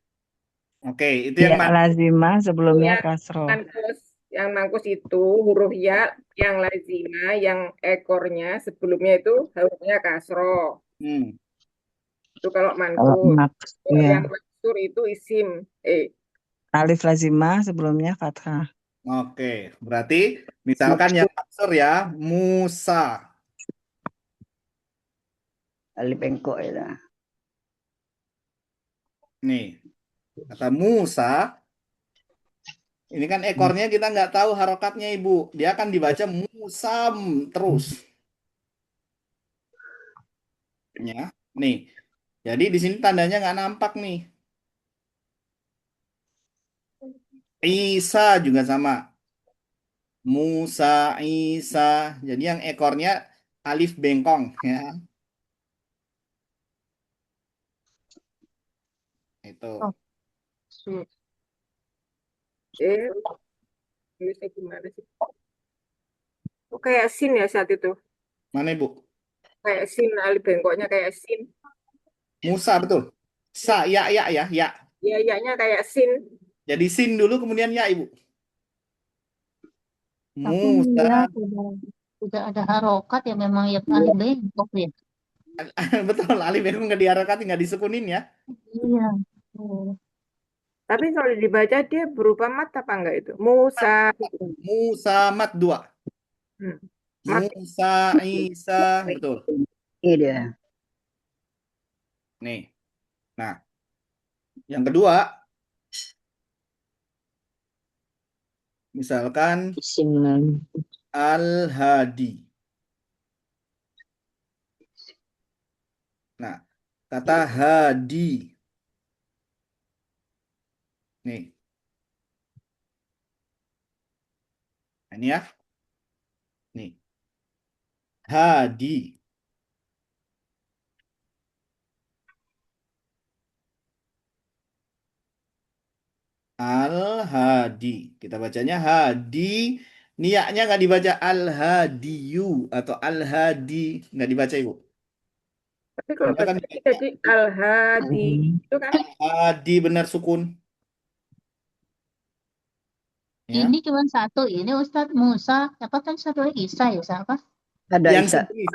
Oke, itu yang Ya, mana? lazimah sebelumnya Yang kasroh. mangkus itu huruf ya yang lazima, yang ekornya sebelumnya itu hurufnya kasro. Hmm. Itu kalau Kalau mangkus. maks, Kalau ya, yang maksur itu isim. alif lazimah sebelumnya fathah. Oke, berarti misalkan yang maksur ya, Musa. Alif bengkok ya. Nih, kata Musa, ini kan ekornya kita nggak tahu harokatnya Ibu. Dia akan dibaca Musam terus. Ya, nih. Jadi di sini tandanya nggak nampak nih. Isa juga sama. Musa, Isa. Jadi yang ekornya alif bengkong ya. Itu. Oh. Maksud. Tulisnya gimana sih? Oh, kayak sin ya saat itu. Mana Ibu? Kayak sin, alif bengkoknya kayak sin. Musa betul. Sa, ya, ya, ya, ya. Ya, ya-nya kayak sin. Jadi sin dulu kemudian ya Ibu. Tapi Musa. ya sudah ada harokat ya memang ya alif bengkok ya. Betul, alif bengkong nggak diharokati, nggak disukunin ya. Iya. Oh. Tapi kalau dibaca dia berupa mat apa enggak itu? Musa. Musa mat dua. Hmm. Mat. Musa, Isa, betul. Ini dia. Nih. Nah, yang kedua, misalkan Isim Al-Hadi. Nah, kata hadi. Nih. Nah, ini ya. Nih. Hadi. Al-Hadi. Kita bacanya Hadi. Niaknya nggak dibaca Al-Hadiyu atau Al-Hadi. Nggak dibaca, Ibu. Tapi kalau Dia bahasa kan ini jadi al-hadi itu kan Hadi benar sukun. Ya. Ini cuma satu ini Ustadz Musa. Apa kan satu lagi Isa ya siapa? Ada Yang Isa. sejenis.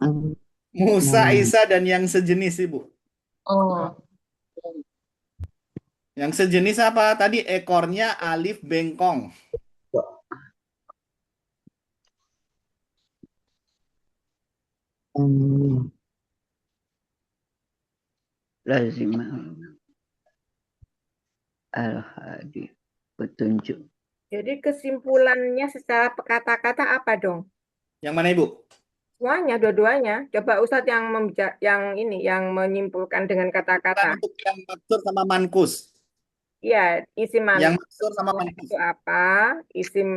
Musa, Isa, dan yang sejenis, Ibu. Oh. Yang sejenis apa? Tadi ekornya alif bengkong. Lazimah. Al-Hadi. Petunjuk. jadi kesimpulannya secara kata-kata apa dong? Yang mana, Ibu? Semuanya, dua-duanya. Coba Ustadz yang menyimpulkan dengan kata-kata. Untuk yang maksur sama mankus. Iya, isim Yang mankus maksur sama mankus. itu apa? Isim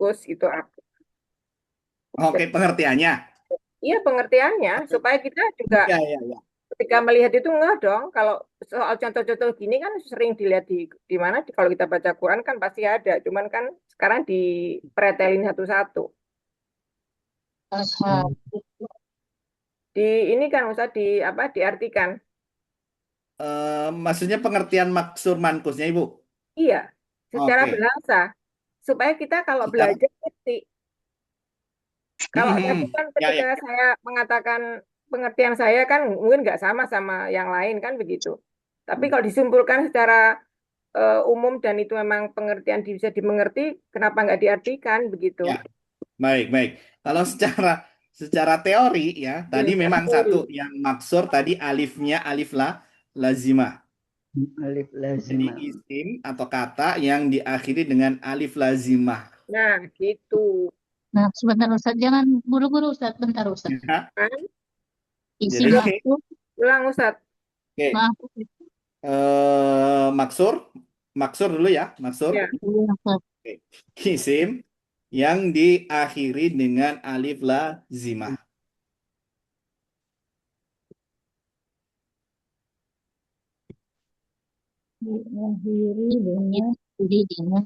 Markus itu apa? Oke, pengertiannya. Iya pengertiannya supaya kita juga Ya, ya, ya. ketika melihat itu enggak dong. Kalau soal contoh-contoh gini kan sering dilihat di mana kalau kita baca Quran kan pasti ada. Cuman kan sekarang dipretelin satu-satu. Aha. Di ini kan usah di apa diartikan. Maksudnya pengertian maksud mankusnya, Ibu. Iya, secara Oke. bahasa supaya kita kalau Secara- belajar ngerti. Kalau tadi kan Ya, ketika ya. saya mengatakan pengertian saya kan mungkin nggak sama sama yang lain kan begitu. Tapi kalau disimpulkan secara umum dan itu memang pengertian bisa dimengerti, kenapa nggak diartikan begitu? Ya, baik, baik. Kalau secara teori ya, tadi memang satu yang maksur tadi alifnya alif lazimah. Alif Jadi lazimah. isim atau kata yang diakhiri dengan alif lazimah. Nah, gitu. Nah, sebentar Ustaz, jangan buru-buru Ustaz, bentar Ustaz. Ya. Kan? Isi Jadi, maksud, Ulang Ustaz. oke. maaf, Maksur, maksur dulu ya, maksur. Ya. iya, Ustaz. Oke. Isim yang diakhiri dengan alif lazimah. Diakhiri dengan Jadi dengan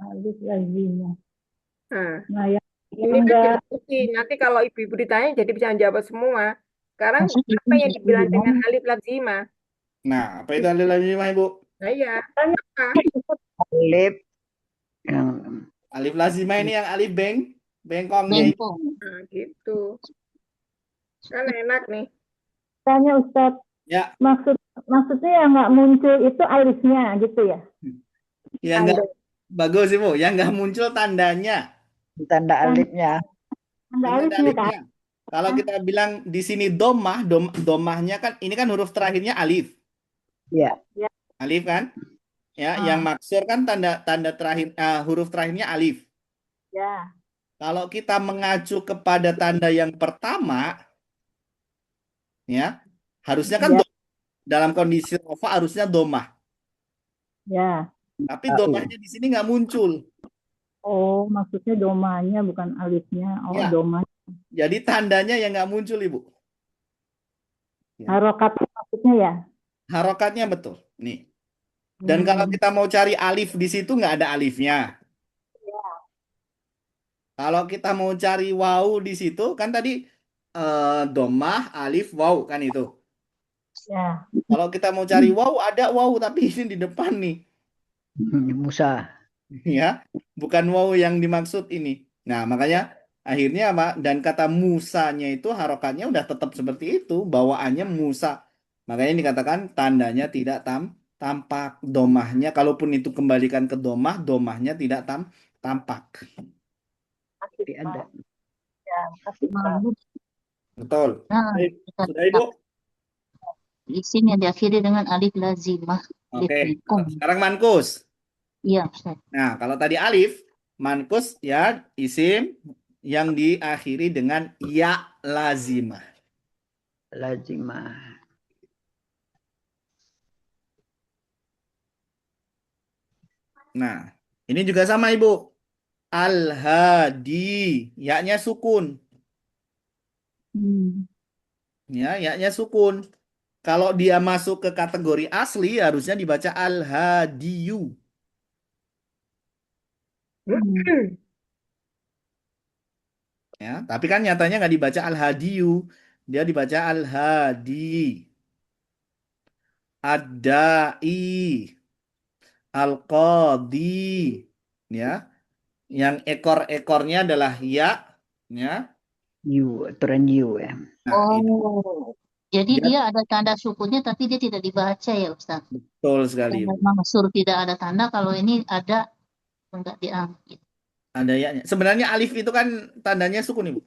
alif lazimah. Nah, Nah, yang ini kan enggak jadi nanti kalau ibu-ibu ditanya jadi bisa jawab semua. Sekarang maksud itu apa yang dibilang dengan gimana? alif lazimah? Nah, apa itu alif lazimah, Ibu? Nah, iya. tanya Apa? Alif yang Alif lazimah ini yang alif bengkongnya itu. Bengkong. Nah, gitu. Kan enak nih. tanya Ustadz, Ya, maksudnya yang nggak muncul itu alifnya gitu ya? yang enggak bagus, Ibu. Yang enggak muncul tandanya. tanda alifnya. Tanda Tanda alifnya kan? alifnya. Kalau kita bilang di sini domahnya kan ini kan huruf terakhirnya alif. Ya, Alif kan? Ya, yang maksur kan tanda terakhir huruf terakhirnya alif. Ya. Kalau kita mengacu kepada tanda yang pertama, ya, harusnya kan Ya. dalam kondisi rofa harusnya domah. Ya. Tapi domahnya di sini nggak muncul. Oh, maksudnya domanya bukan alifnya. Oh, Ya. domanya. Jadi tandanya yang nggak muncul, Ibu. Ya. Harokatnya maksudnya ya? Harokatnya betul. Nih. Dan kalau kita mau cari alif di situ nggak ada alifnya. Kalau kita mau cari waw di situ kan tadi domah, alif, waw kan itu. Ya. Kalau kita mau cari waw ada waw tapi ini di depan nih. Musa. Ya, bukan waw yang dimaksud ini. Nah, makanya akhirnya apa? Dan kata Musanya itu harokatnya udah tetap seperti itu, bawaannya Musa. Makanya dikatakan tandanya tidak tampak. Domahnya, kalaupun itu kembalikan ke domahnya tidak tampak. Tidak ada. Malu. Betul. Nah, Baik. kita Sudah, Ibu? isim yang diakhiri dengan alif lazimah. Alif Oke. bengkong. Sekarang mankus. Iya, Ustaz. Nah, kalau tadi alif, mankus ya isim yang diakhiri dengan ya lazimah. Lazimah. Nah, ini juga sama Ibu. Al-hadi, ya-nya sukun. Ya, ya-nya sukun. Kalau dia masuk ke kategori asli harusnya dibaca al-hadiyu. Ya, tapi kan nyatanya nggak dibaca al-hadiyu. Dia dibaca al-hadi. Ad-da'i. Al-qadi. Ya. Yang ekor-ekornya adalah ya. Ya. Yu, aturan yu ya. Nah, itu Oh, jadi Dia- dia ada tanda sukunnya tapi dia tidak dibaca ya Ustaz. betul sekali. Kalau mangsur tidak ada tanda, kalau ini ada enggak diambil. Ada ya-nya. Sebenarnya alif itu kan tandanya sukun, Ibu.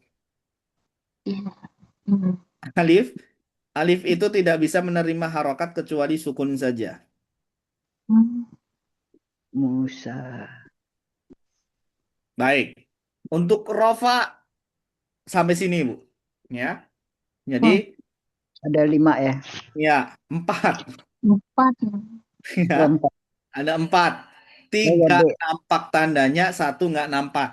Iya. Hmm. Alif, alif itu tidak bisa menerima harokat kecuali sukun saja. Hmm. Musa. Baik. Untuk rofa sampai sini, Bu. Ya. Jadi, Ada 5 ya. ya 4. 4. Ya, Oh, 4. ada 4. tiga gede. nampak tandanya, satu nggak nampak.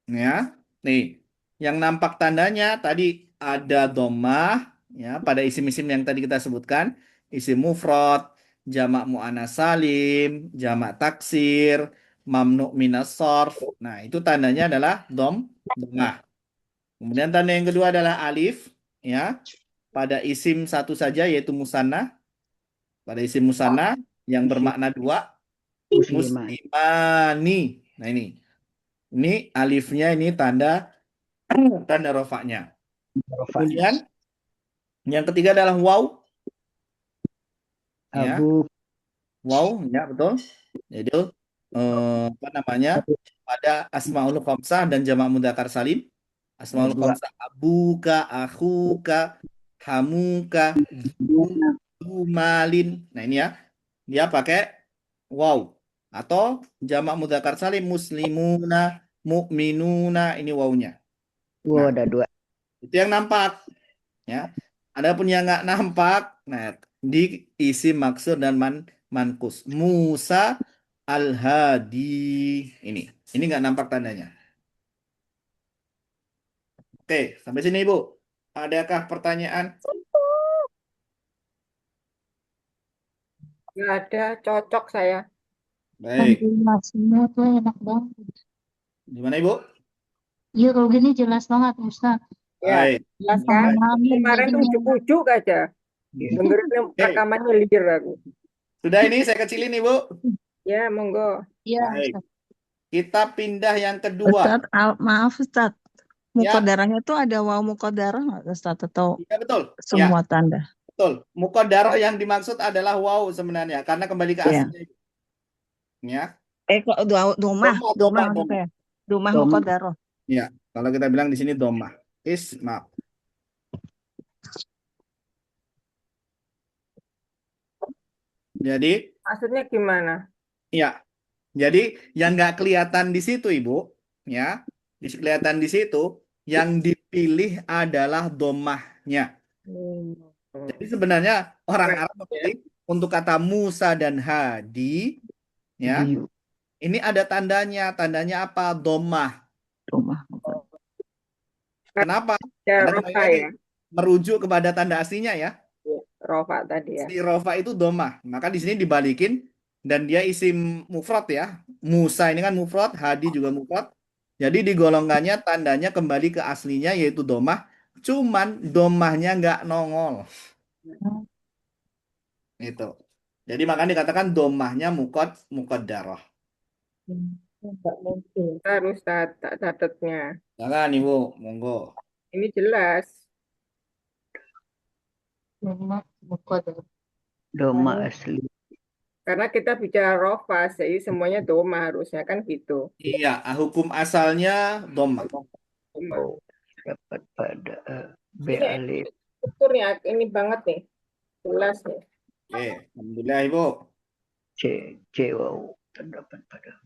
Ya, nih, yang nampak tandanya tadi ada domah, ya, pada isim-isim yang tadi kita sebutkan, isim mufrad, jamak muannas salim, jamak taksir, mamnu minas sorf. Nah, itu tandanya adalah domah. Kemudian tanda yang kedua adalah alif, ya, pada isim satu saja yaitu musanna. Pada isim musanna yang bermakna dua, Musliman. muslimani. Nah, ini alifnya ini tanda rofaknya. Rofaknya. Kemudian yang ketiga adalah waw, ya, Abu waw, ya betul. Jadi apa namanya, pada asmaul khamsah dan jamak mudzakkar salim. Asmaul dua. khamsah abuka, akhuka, hamuka, malin. Nah, ini ya, dia pakai waw. Atau jamak mudzakkar salim muslimuna, mu'minuna, ini wawnya. Wow, Nah, ada dua. itu yang nampak, ya. Adapun yang nggak nampak, nah, di isi maksud dan mankus. Musa al-Hadi, ini nggak nampak tandanya. Oke, sampai sini Ibu. Adakah pertanyaan? Nggak ada, cocok saya. Baik, Alhamdulillah, semua tuh enak banget. gimana Ibu? Iya, kalau gini jelas banget, Ustaz. Ya, Baik, jelas kan? Pemahamin Kemarin tuh jadinya. ujuk-ujuk aja. Iya. Dengerin oke. rekamannya liar aku. Sudah ini saya kecilin Ibu. Ya, monggo. Iya, Baik, Ustaz. kita pindah yang kedua. Ustaz, maaf Ustaz. Ya, Mukodarahnya itu ada waw mukodarah nggak Ustaz atau ya betul. Ya, semua tanda? betul. Muqaddarah yang dimaksud adalah waw sebenarnya, karena kembali ke Iya. aslinya. Ya, Kok domah domah. maksud saya. Domah Dom. mukodarah. Ya, kalau kita bilang di sini domah. Maaf. Jadi, Maksudnya gimana? ya, jadi yang nggak kelihatan di situ, Ibu, ya, kelihatan di situ, yang dipilih adalah domahnya. Jadi sebenarnya orang Keren, Arab ya. memilih untuk kata Musa dan Hadi, ya, Diu. ini ada tandanya. Tandanya apa? Domah. Domah. Kenapa? Ya, Karena kembali rofa lagi ya. merujuk kepada tanda aslinya ya. Ya, rofa tadi ya. Si rofa itu domah. Maka di sini dibalikin dan dia isim mufrad ya. Musa ini kan mufrad, Hadi juga mufrad. Jadi digolongkannya tandanya kembali ke aslinya yaitu domah. Cuman domahnya nggak nongol. Itu. Jadi makanya dikatakan domahnya muqaddarah. Nggak muncul. Harus catatnya. Jangan Ibu, monggo. Ini jelas. Domah mukodarah. Doma asli. Karena kita bicara rofa, jadi semuanya doma harusnya kan gitu. Iya, hukum asalnya domah. Doma. Oh, dapat pada B Ini alif. strukturnya ini banget nih. Jelas nih. Oke, alhamdulillah Ibu. C wow. Terdapat pada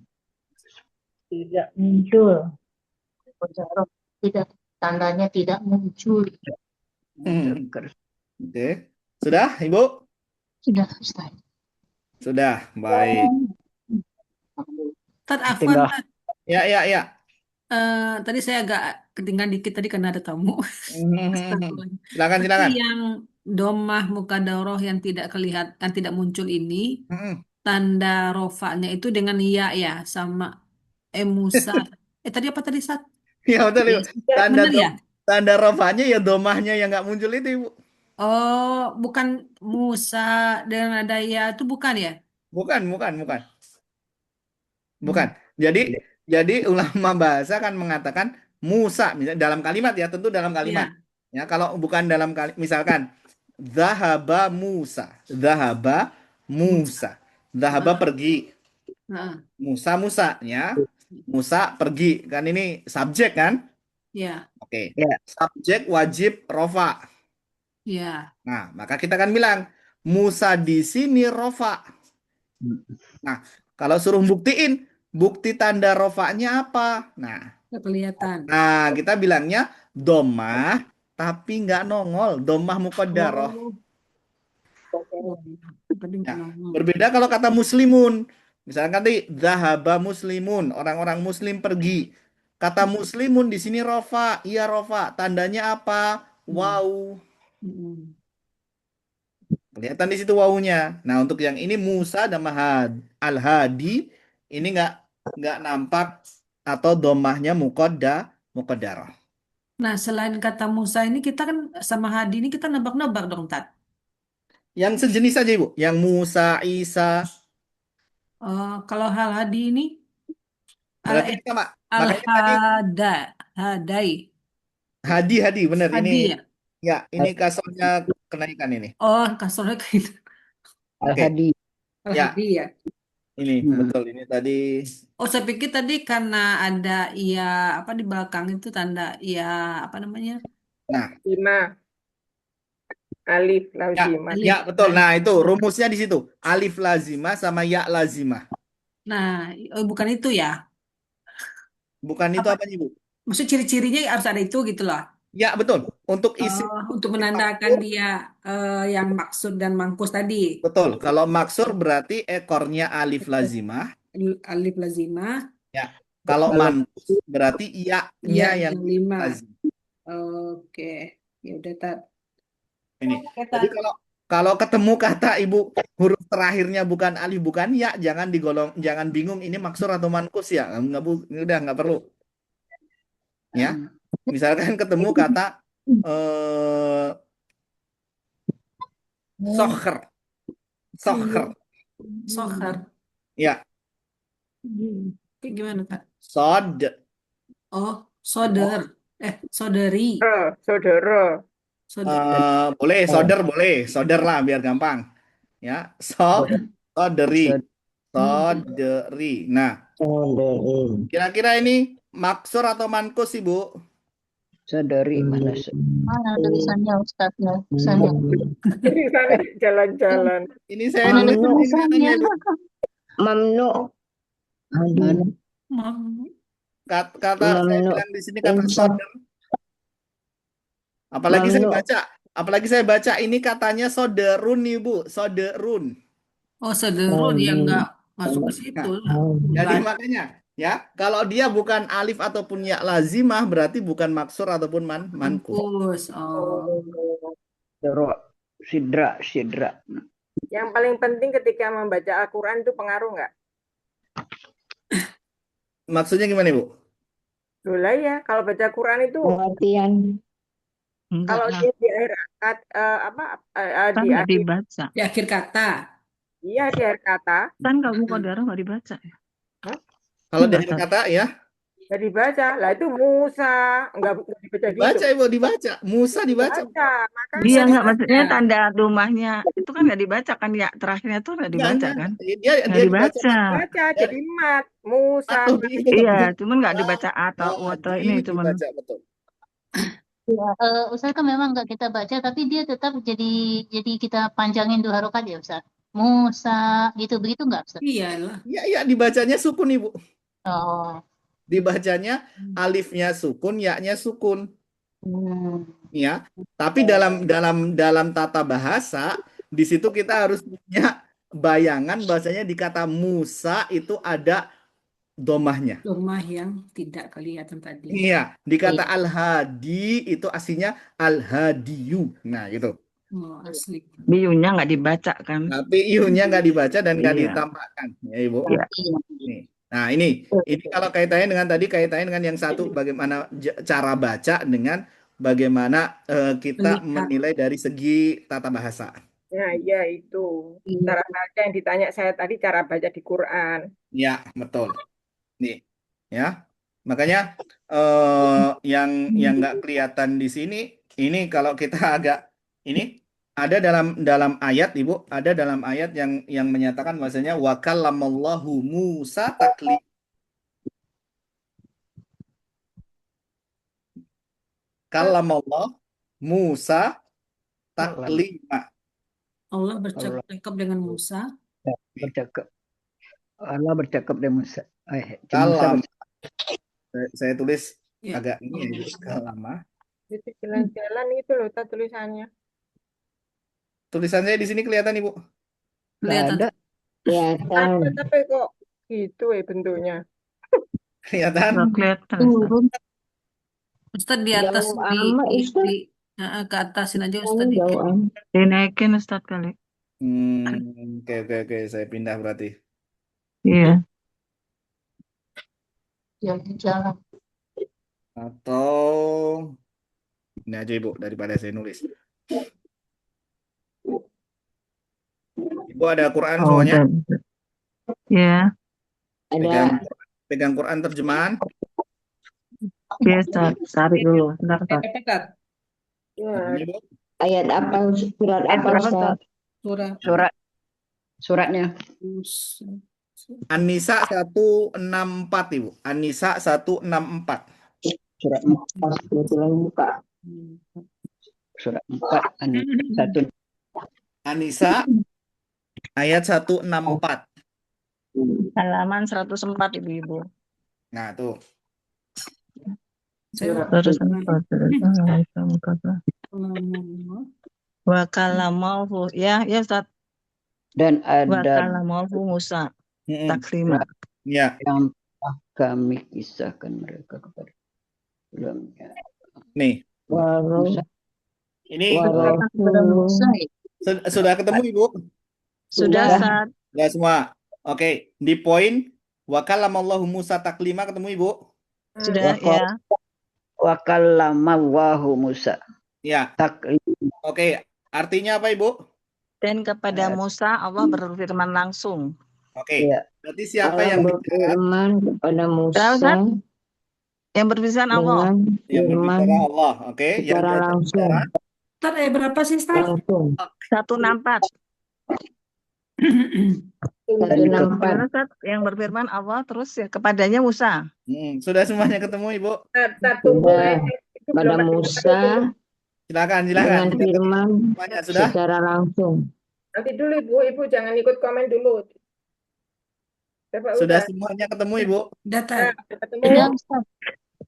Tidak muncul. Mukodarah. Tidak, tandanya tidak muncul. mudzakkar. Oke. Sudah, Ibu? Sudah, Ustaz. Sudah, baik. Tad Afwan, Tinggal. Tad. Ya, ya, ya. Tadi saya agak ketinggalan dikit tadi karena ada tamu. Astagfirullah. Silakan, Tapi silakan. yang domah mukadaroh yang tidak kelihatan, tidak muncul ini, Mm-mm. tanda rofanya itu dengan ya sama Musa. Tadi apa tadi, Sat? Ya, betul, Ibu. Tanda Bener ya? tanda rofanya ya domahnya yang nggak muncul itu, Ibu. Oh, bukan Musa dengan ada ya itu bukan ya? Bukan, bukan, bukan. Bukan. Jadi ulama bahasa kan mengatakan Musa, misalnya dalam kalimat ya, tentu dalam kalimat. Ya. Ya, kalau bukan dalam kalimat, misalkan Zahaba Musa, Zahaba Musa, Zahaba pergi, Heeh. Musa ya, Musa pergi, kan ini subjek kan? Ya, Oke, Ya. subjek wajib rofa. ya. Nah, maka kita akan bilang Musa di sini rofa. Nah, kalau suruh buktiin, bukti tanda rofanya apa? Nggak kelihatan. Nah, kita bilangnya domah, tapi nggak nongol, domah muqaddarah. Oh, tadi nggak Ya, nongol. berbeda kalau kata muslimun. Misalkan tadi zahaba muslimun, orang-orang muslim pergi. Kata muslimun di sini rofa, iya rofa. Tandanya apa? Wow. Mm. Kelihatan di situ wawunya. Nah, untuk yang ini Musa dan Al-Hadi ini nggak nampak atau domahnya muqaddarah. Nah, selain kata Musa ini kita kan sama Hadi ini kita nebak-nebak dong, Tat. Yang sejenis saja, Ibu. Yang Musa, Isa, Kalau hal Hadi ini al berarti sama. Makanya tadi al-hada, hadai, Hadi, benar ini. Hadi ya. Ya, ini kasusnya kenaikan ini. Oh, kasurnya kayak gitu. Oke, Al-Hadi. ya, Al-hadi ya. ini betul. Ini tadi. Oh, saya pikir tadi karena ada iya apa di belakang itu tanda iya apa namanya? Nah, Lima. Alif ya, lazimah. ya Alif. betul. Alif. Nah, itu rumusnya di situ. Alif lazimah sama ya lazimah. Nah, bukan itu ya. Bukan itu Apa? apa, Ibu? Maksud ciri-cirinya harus ada itu gitu loh. Ya, betul. Untuk isim Untuk menandakan maksur, dia yang maksud dan mangkus tadi. betul. Kalau maksur berarti ekornya alif lazimah. Alif lazimah, Ya. Kalau Kalau mankus berarti ya iya yang yang lima. lazim. Oke, ya udah Tat. Ini. Oke, Jadi Tat. kalau ketemu kata Ibu huruf terakhirnya bukan alif bukan ya, jangan bingung ini maksur atau mankus ya. Ini udah nggak perlu. Ya. Misalkan ketemu kata eh soccer. Soccer. Sohar. Ya, Kayak gimana Kak? sod. Oh, soder. Saudari. Saudara. Saudari. Boleh, soder lah biar gampang. Ya, soderi, soderi. Nah, saudari. kira-kira ini maksur atau mankus, Ibu? Saudari mana Mana tulisannya Ustadz? Nggak, tulisannya. Di sana jalan-jalan. Ini saya Mana nulis sendiri tulisannya? katanya, Ibu. Mamnu. Hadi. Mam- Kata saya Mamnu. bilang di sini kata Insaf. soder. Apalagi saya Mamnu. baca ini katanya soderun, Ibu, soderun. Oh, saudarun yang nggak masuk ke situ. Jadi Nggak- makanya ya, kalau dia bukan alif ataupun ya lazimah berarti bukan maksur ataupun mankus. Mampus. Oh. sidra. Yang paling penting ketika membaca Al-Quran itu pengaruh nggak? Maksudnya gimana, Ibu? Loh lah ya, kalau baca Quran itu Pengertian. kalau Enggak lah, dia di akhir kan di nggak akhir dibaca. Di akhir kata. iya di akhir kata Kan kalau muqaddarah nggak dibaca ya. Kalau Enggak, dari Tat. kata ya, nggak dibaca. Lah itu Musa nggak dibaca gitu. dibaca, Ibu, dibaca. Musa dibaca. Dibaca, makanya Iya nggak, dibaca. maksudnya tanda rumahnya itu kan nggak dibaca kan, ya terakhirnya tuh nggak dibaca Enggak. kan, Dia nggak dibaca dibaca. Baca jadi mat Musa. atau di Iya, cuman nggak dibaca atau di ini cuman. dibaca betul. Ya, Ustadz kan memang nggak kita baca, tapi dia tetap jadi kita panjangin 2 harokat ya Ustadz. Musa gitu begitu nggak Ustadz? Iyalah. Iya, dibacanya sukun, Ibu. Oh, Dibacanya alifnya sukun, ya-nya sukun. hmm. Ya. Tapi dalam tata bahasa di situ kita harus punya bayangan bahasanya di kata Musa itu ada domahnya. Rumah yang tidak kelihatan tadi. Iya, di kata Al-Hadi itu aslinya Al-Hadiyu. Nah, gitu. Oh, asli. Biyunya nggak dibaca kan. Tapi iunya nggak dibaca dan nggak Iya. ditambahkan, ya Ibu. Iya. Nih. Nah, ini kalau kaitannya dengan yang satu bagaimana cara baca dengan bagaimana kita Melihat. menilai dari segi tata bahasa. Nah, iya itu. Cara baca yang ditanya saya tadi cara baca di Quran. Ya, betul. Nih, ya. Makanya yang nggak kelihatan di sini ini kalau kita agak ini ada dalam ayat Ibu, ada dalam ayat yang menyatakan bahwasanya wa kallamallahu Musa taklim. Kallamallah Musa taklima. Allah bercakap dengan Musa. Allah bercakap dengan Musa. Kalam. Saya tulis Ya. agak ini ya, kalama. Itu jalan-jalan itu loh tulisannya. Tulisan saya di sini kelihatan Ibu. Kelihatan. ada. Ya, Ada tapi kok Gitu bentuknya. Kelihatan? Nggak kelihatan, Ustaz. Turun. Ustadz di atas Jauh amat, Ustaz. ke atasin aja Jauh Ustadz dikit. jauhan. Dinaikin Ustaz kali. Oke. Saya pindah berarti. Iya. Jalan-jalan. Atau ini aja Ibu daripada saya nulis. Ibu ada Quran Oh, semuanya? udah. Iya. Pegang Ada pegang Quran terjemahan. Iya, Ustaz. Cari dulu. Bentar, Ustaz. Ustadz. Ya, Ini, Bu. ayat apa, surat apa, Berapa, Ustaz? Ustaz? Surah. Suratnya. An-Nisa 164 Ibu. An-Nisa 164. Surat Pas kebetulan buka. surat 4 satu. An-Nisa ayat 164. Halaman 104, Ibu-ibu. Nah, tuh. Surat 104. Wa kalamahu. Ya, Ustaz. Dan Wa ada kalamahu Musa. Mm-mm. Taklima. Ya, yang telah kami kisahkan mereka kepada sebelumnya. nih. Walau Musa. Ini Kepada Musa ya. sudah ketemu Ibu? Sudah, Sudah. Ustaz. Sudah semua. Oke, di poin wa kalamallahu Musa taklima ketemu Ibu? Sudah, Wa ya. Wa kallamahu Musa. Ya. Taklim. Oke, artinya apa Ibu? Dan kepada Musa Allah berfirman langsung. Oke. Iya. Berarti siapa Allah yang bicara? berfirman kepada Musa Ustaz? Yang berfirman Allah. dengan Yang firman berbicara Allah. Oke, yang secara diajak langsung. bicara. Ustadz, berapa sih Ustadz? Langsung. 164. 164. Karena Ustaz, yang berfirman Allah terus ya kepadanya Musa. Sudah semuanya ketemu Ibu? tunggu. Sudah. Itu Pada belum ada Musa Silakan. dengan Sudah firman semuanya sudah? secara langsung. Nanti dulu Ibu jangan ikut komen dulu. Coba Sudah udah. semuanya ketemu Ibu? Data. Ketemu, Sudah, Ustaz.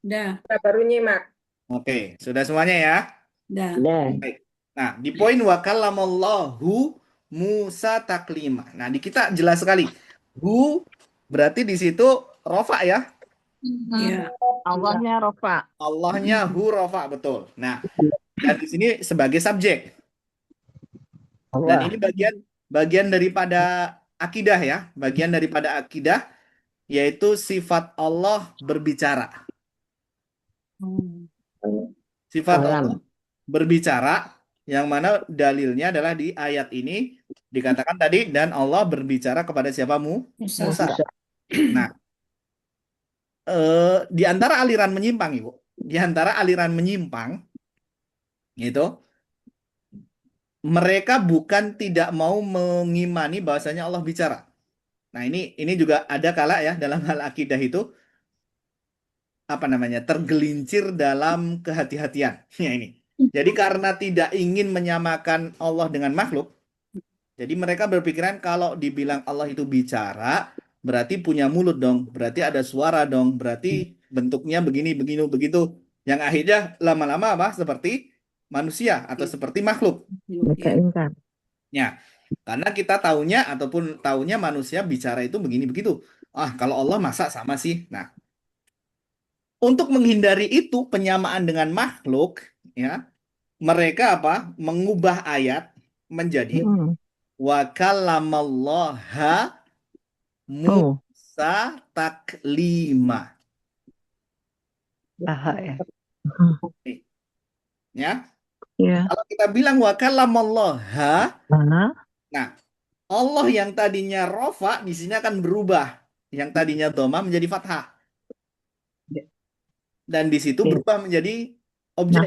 Dah. kita baru nyimak. Oke, sudah semuanya ya? Dah. Dan Nah, di poin wa kallamallahu Musa taklima. Nah, di kita jelas sekali. Hu berarti di situ rofa ya. Iya. Allahnya Rofa. Allahnya hu rofa, betul. Nah, dan di sini sebagai subjek. Dan Allah. ini bagian daripada akidah ya. Bagian daripada akidah yaitu sifat Allah berbicara. Sifat Allah berbicara yang mana dalilnya adalah di ayat ini dikatakan tadi dan Allah berbicara kepada siapa Musa. Nah, di antara aliran menyimpang Ibu, di antara aliran menyimpang gitu, mereka bukan tidak mau mengimani bahwasanya Allah bicara. Nah, ini juga ada kala ya dalam hal akidah itu apa namanya? Tergelincir dalam kehati-hatian. Ya ini. Jadi karena tidak ingin menyamakan Allah dengan makhluk, jadi mereka berpikiran kalau dibilang Allah itu bicara, berarti punya mulut dong, berarti ada suara dong, berarti bentuknya begini, begitu. Yang akhirnya lama-lama apa? Seperti manusia atau seperti makhluk. Mereka ingkar. Ya, karena kita taunya manusia bicara itu begini begitu. Kalau Allah masa sama sih? Nah, untuk menghindari itu penyamaan dengan makhluk, ya, mereka apa? Mengubah ayat menjadi wa kallamallaha Musa taklima. Ya. Ya. Ya. Kalau kita bilang wa kallamallaha, nah, Allah yang tadinya rofa di sini akan berubah. Yang tadinya dhamma menjadi fathah. Dan di situ berubah menjadi objek.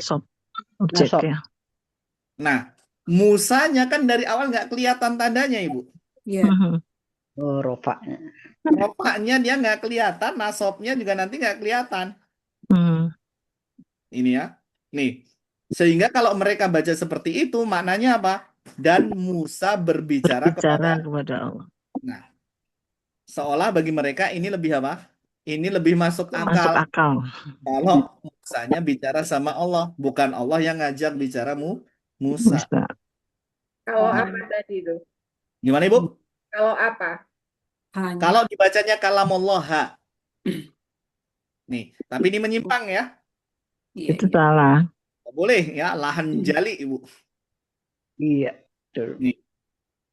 Objek ya. Nah, Musanya kan dari awal nggak kelihatan tandanya, Ibu. Iya. Oh, rofaknya. Rofaknya dia nggak kelihatan, nasobnya juga nanti nggak kelihatan. Ini ya. Nih. Sehingga kalau mereka baca seperti itu, maknanya apa? Dan Musa berbicara kepada Allah. Nah, seolah bagi mereka ini lebih apa? Ini lebih masuk Masuk akal. akal. Kalau Musanya bicara sama Allah, bukan Allah yang ngajak bicara Musa. Kalau apa tadi itu? Gimana Ibu? Kalau apa? Hanya. Kalau dibacanya kalamullah ha. Nih, tapi ini menyimpang ya. Iya, Itu iya. salah. Nggak boleh ya, lahan jali Ibu. Iya, betul. Nih,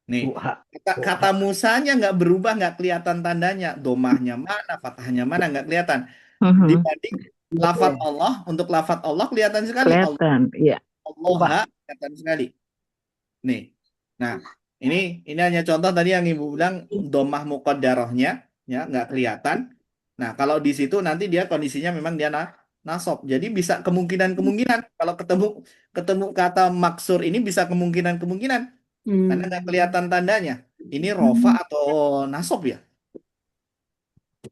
nih. Buha. Kata Musanya nggak berubah, nggak kelihatan tandanya. Domahnya mana, fathahnya mana, nggak kelihatan. Mhm. Dibanding lafadz Allah, untuk lafadz Allah kelihatan sekali. Kelihatan, iya. Allah kelihatan sekali. Nih. Nah, ini hanya contoh tadi yang Ibu bilang domah muqaddarahnya ya nggak kelihatan. Nah, kalau di situ nanti dia kondisinya memang dia nasab. Jadi bisa kemungkinan kalau ketemu kata maksur ini bisa kemungkinan karena nggak kelihatan tandanya. Ini rofa atau nasab ya?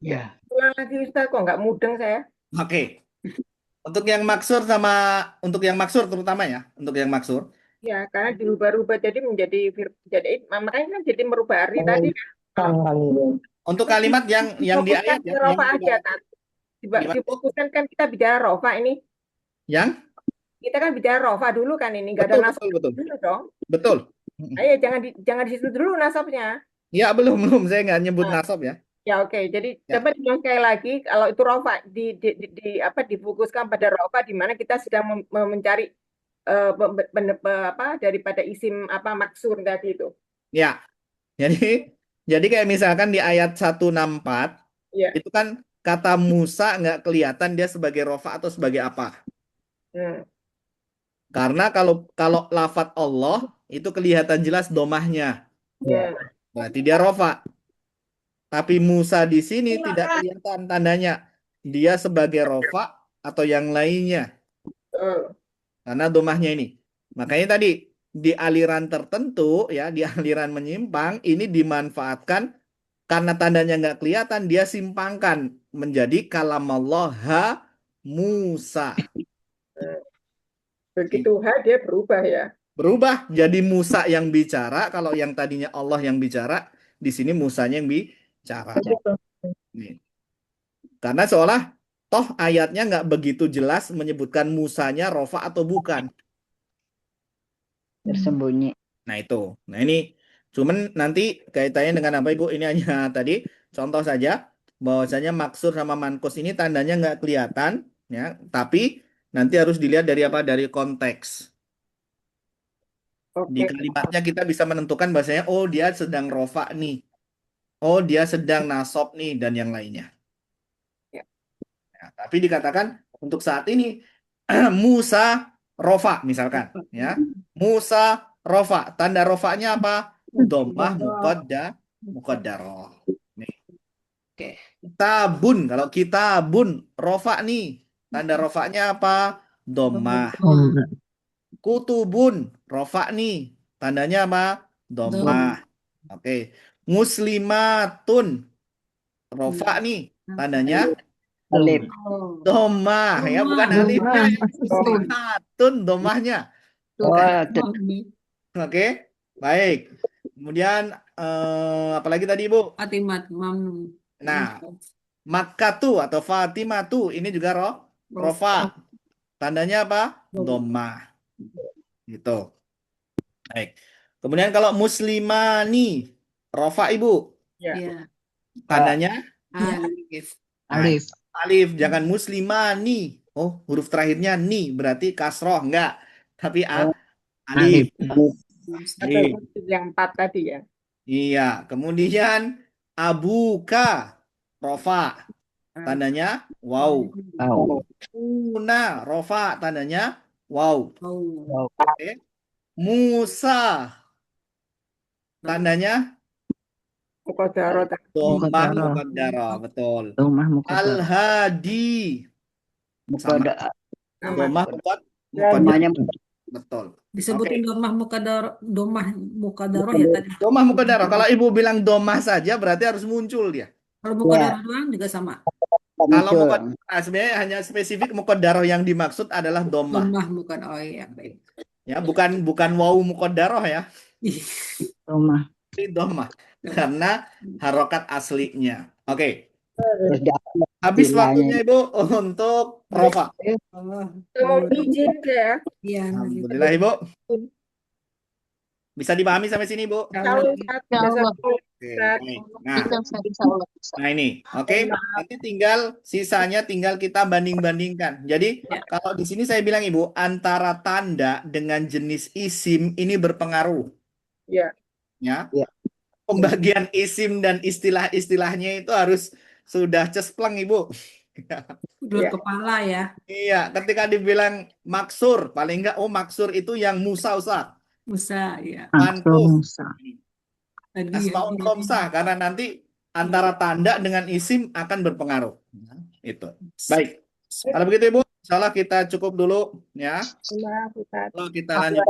Ya. Ulang lagi Ustaz, kok nggak mudeng saya? Oke. Untuk yang maksur terutama ya, untuk yang maksur. Ya, karena dirubah-rubah jadi jadi makanya kan jadi merubah arti tadi kan. Kan kali ini. Untuk kalimat yang di Fokuskan ayat ke ya, yang rofa kita aja kan. gimana? Difokuskan kan kita bicara rofa ini. Yang Kita kan bicara rofa dulu kan ini, nggak ada betul nasab betul dulu dong. betul. Ayo jangan di situ dulu nasabnya. Ya belum saya nggak nyebut Nah, nasab ya. ya oke. Jadi Ya. coba diulang sekali lagi kalau itu rofa difokuskan pada rofa di mana kita sedang mencari daripada isim maksur tadi itu. Ya. Jadi kayak misalkan di ayat 164 Ya. itu kan kata Musa nggak kelihatan dia sebagai rofa atau sebagai apa. Hmm. Karena kalau lafadz Allah itu kelihatan jelas domahnya. Ya. Berarti dia rofa. Tapi Musa di sini tidak kelihatan tandanya. Dia sebagai rofa atau yang lainnya. Karena domahnya ini. Makanya tadi di aliran tertentu ya, di aliran menyimpang ini dimanfaatkan karena tandanya nggak kelihatan, dia simpangkan menjadi kalamullah Musa. Begitu dia berubah ya. Berubah jadi Musa yang bicara, kalau yang tadinya Allah yang bicara, di sini Musanya yang bicara. Nih. Karena seolah toh ayatnya nggak begitu jelas menyebutkan Musanya rofa atau bukan. Tersembunyi. Nah itu. Nah ini cuman nanti kaitannya dengan apa Ibu? Ini hanya tadi contoh saja bahwasanya maksur sama mankus ini tandanya nggak kelihatan ya, tapi nanti harus dilihat dari apa? Dari konteks. Di Oke. kalimatnya kita bisa menentukan bahwasanya oh dia sedang rofa nih. Oh dia sedang nasab nih dan yang lainnya. Ya. Nah, tapi dikatakan untuk saat ini Musa rofa misalkan ya. Musa rofa, tanda rofanya apa? Dhammah muqaddarah. Nih. Oke. Kitabun, kalau kitabun rofa nih, tanda rofanya apa? Dhammah. Kutubun rofa nih, tandanya apa? Dhammah. Oke. Muslimatun rofa nih, tandanya Alif. dhammah ya, bukan alifnya ya. Muslimatun dhammahnya. Oh, Oke, baik. Kemudian apalagi tadi Ibu? Fatimat, Mam. Nah, Makkatu atau Fatimatu ini juga rofa. Tandanya apa? Dhammah. Gitu. Baik. Kemudian kalau muslimani rofa Ibu, Ya. Ya. tandanya Alif. Alif. alif, jangan muslimani. Oh, huruf terakhirnya ni berarti kasroh enggak. Tapi alif. Atau yang 4 tadi ya. Iya, kemudian abuka rofa tandanya wow. Una rofa tandanya wow. Oh. Oke. Musa tandanya Muqaddarah. dhammah muqaddarah, betul. Dhammah muqaddarah. Al-hadi sama dhammah muqaddarah, Namanya betul. Disebutin domah mukadarah ya tadi. Dhammah muqaddarah. Kalau Ibu bilang dhammah saja berarti harus muncul dia. Kalau mukadarah doang juga sama. Kalau muncul. sebenarnya hanya spesifik muqaddarah yang dimaksud adalah dhammah. Domah bukan ya baik. Ya, bukan wawu muqaddarah ya. Dhammah. Ini dhammah karena harokat aslinya. Oke. Habis waktunya Ibu untuk rofa. Mau izin ya. Iya. Alhamdulillah Ibu. Bisa dipahami sampai sini, Bu? Insya Allah, Ustaz. Ya Allah. Jazakallah, Oke, Ustaz. baik. Nah, Bisa, Ustaz. Insya Allah. Bisa. nah ini, oke. Nanti tinggal sisanya tinggal kita banding-bandingkan. Jadi Ya. kalau di sini saya bilang Ibu, antara tanda dengan jenis isim ini berpengaruh, Ya. ya. Ya. Pembagian isim dan istilah-istilahnya itu harus sudah cespleng, Ibu. Dua Ya. kepala ya. Iya, ketika dibilang maksur, paling enggak, oh maksur itu yang musa, Ustaz. Musa ya. Mantus. Lagi Asmaul ya. khamsah, karena nanti antara tanda dengan isim akan berpengaruh. Nah, itu. Baik. Kalau begitu Ibu, insya Allah kita cukup dulu ya. Maaf, Ustaz. Lalu kita lanjut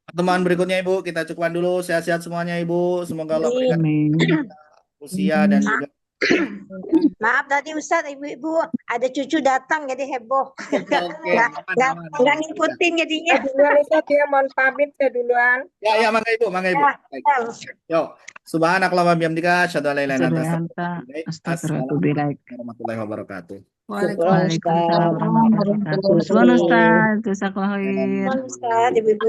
pertemuan berikutnya Ibu. Kita cukupkan dulu. Sehat-sehat semuanya Ibu. Semoga Allah berikan usia dan juga Maaf tadi Ustadz, ibu-ibu ada cucu datang jadi heboh. oke. Nggak ngikutin jadinya. Saya duluan, Ustaz, ya. Mohon pamit, saya duluan. Ya, mangga Ibu, mangga Ibu. Baik. Yo, subhanakallahumma bihamdika, asyhadu an la ilaha illa anta, astaghfiruka wa atubu ilaik. Assalamualaikum warahmatullahi wabarakatuh. Waalaikumsalam. Waalaikumsalam warahmatullahi wabarakatuh. Suan Ustaz, jazakallahu khair. Ustadz, ibu-ibu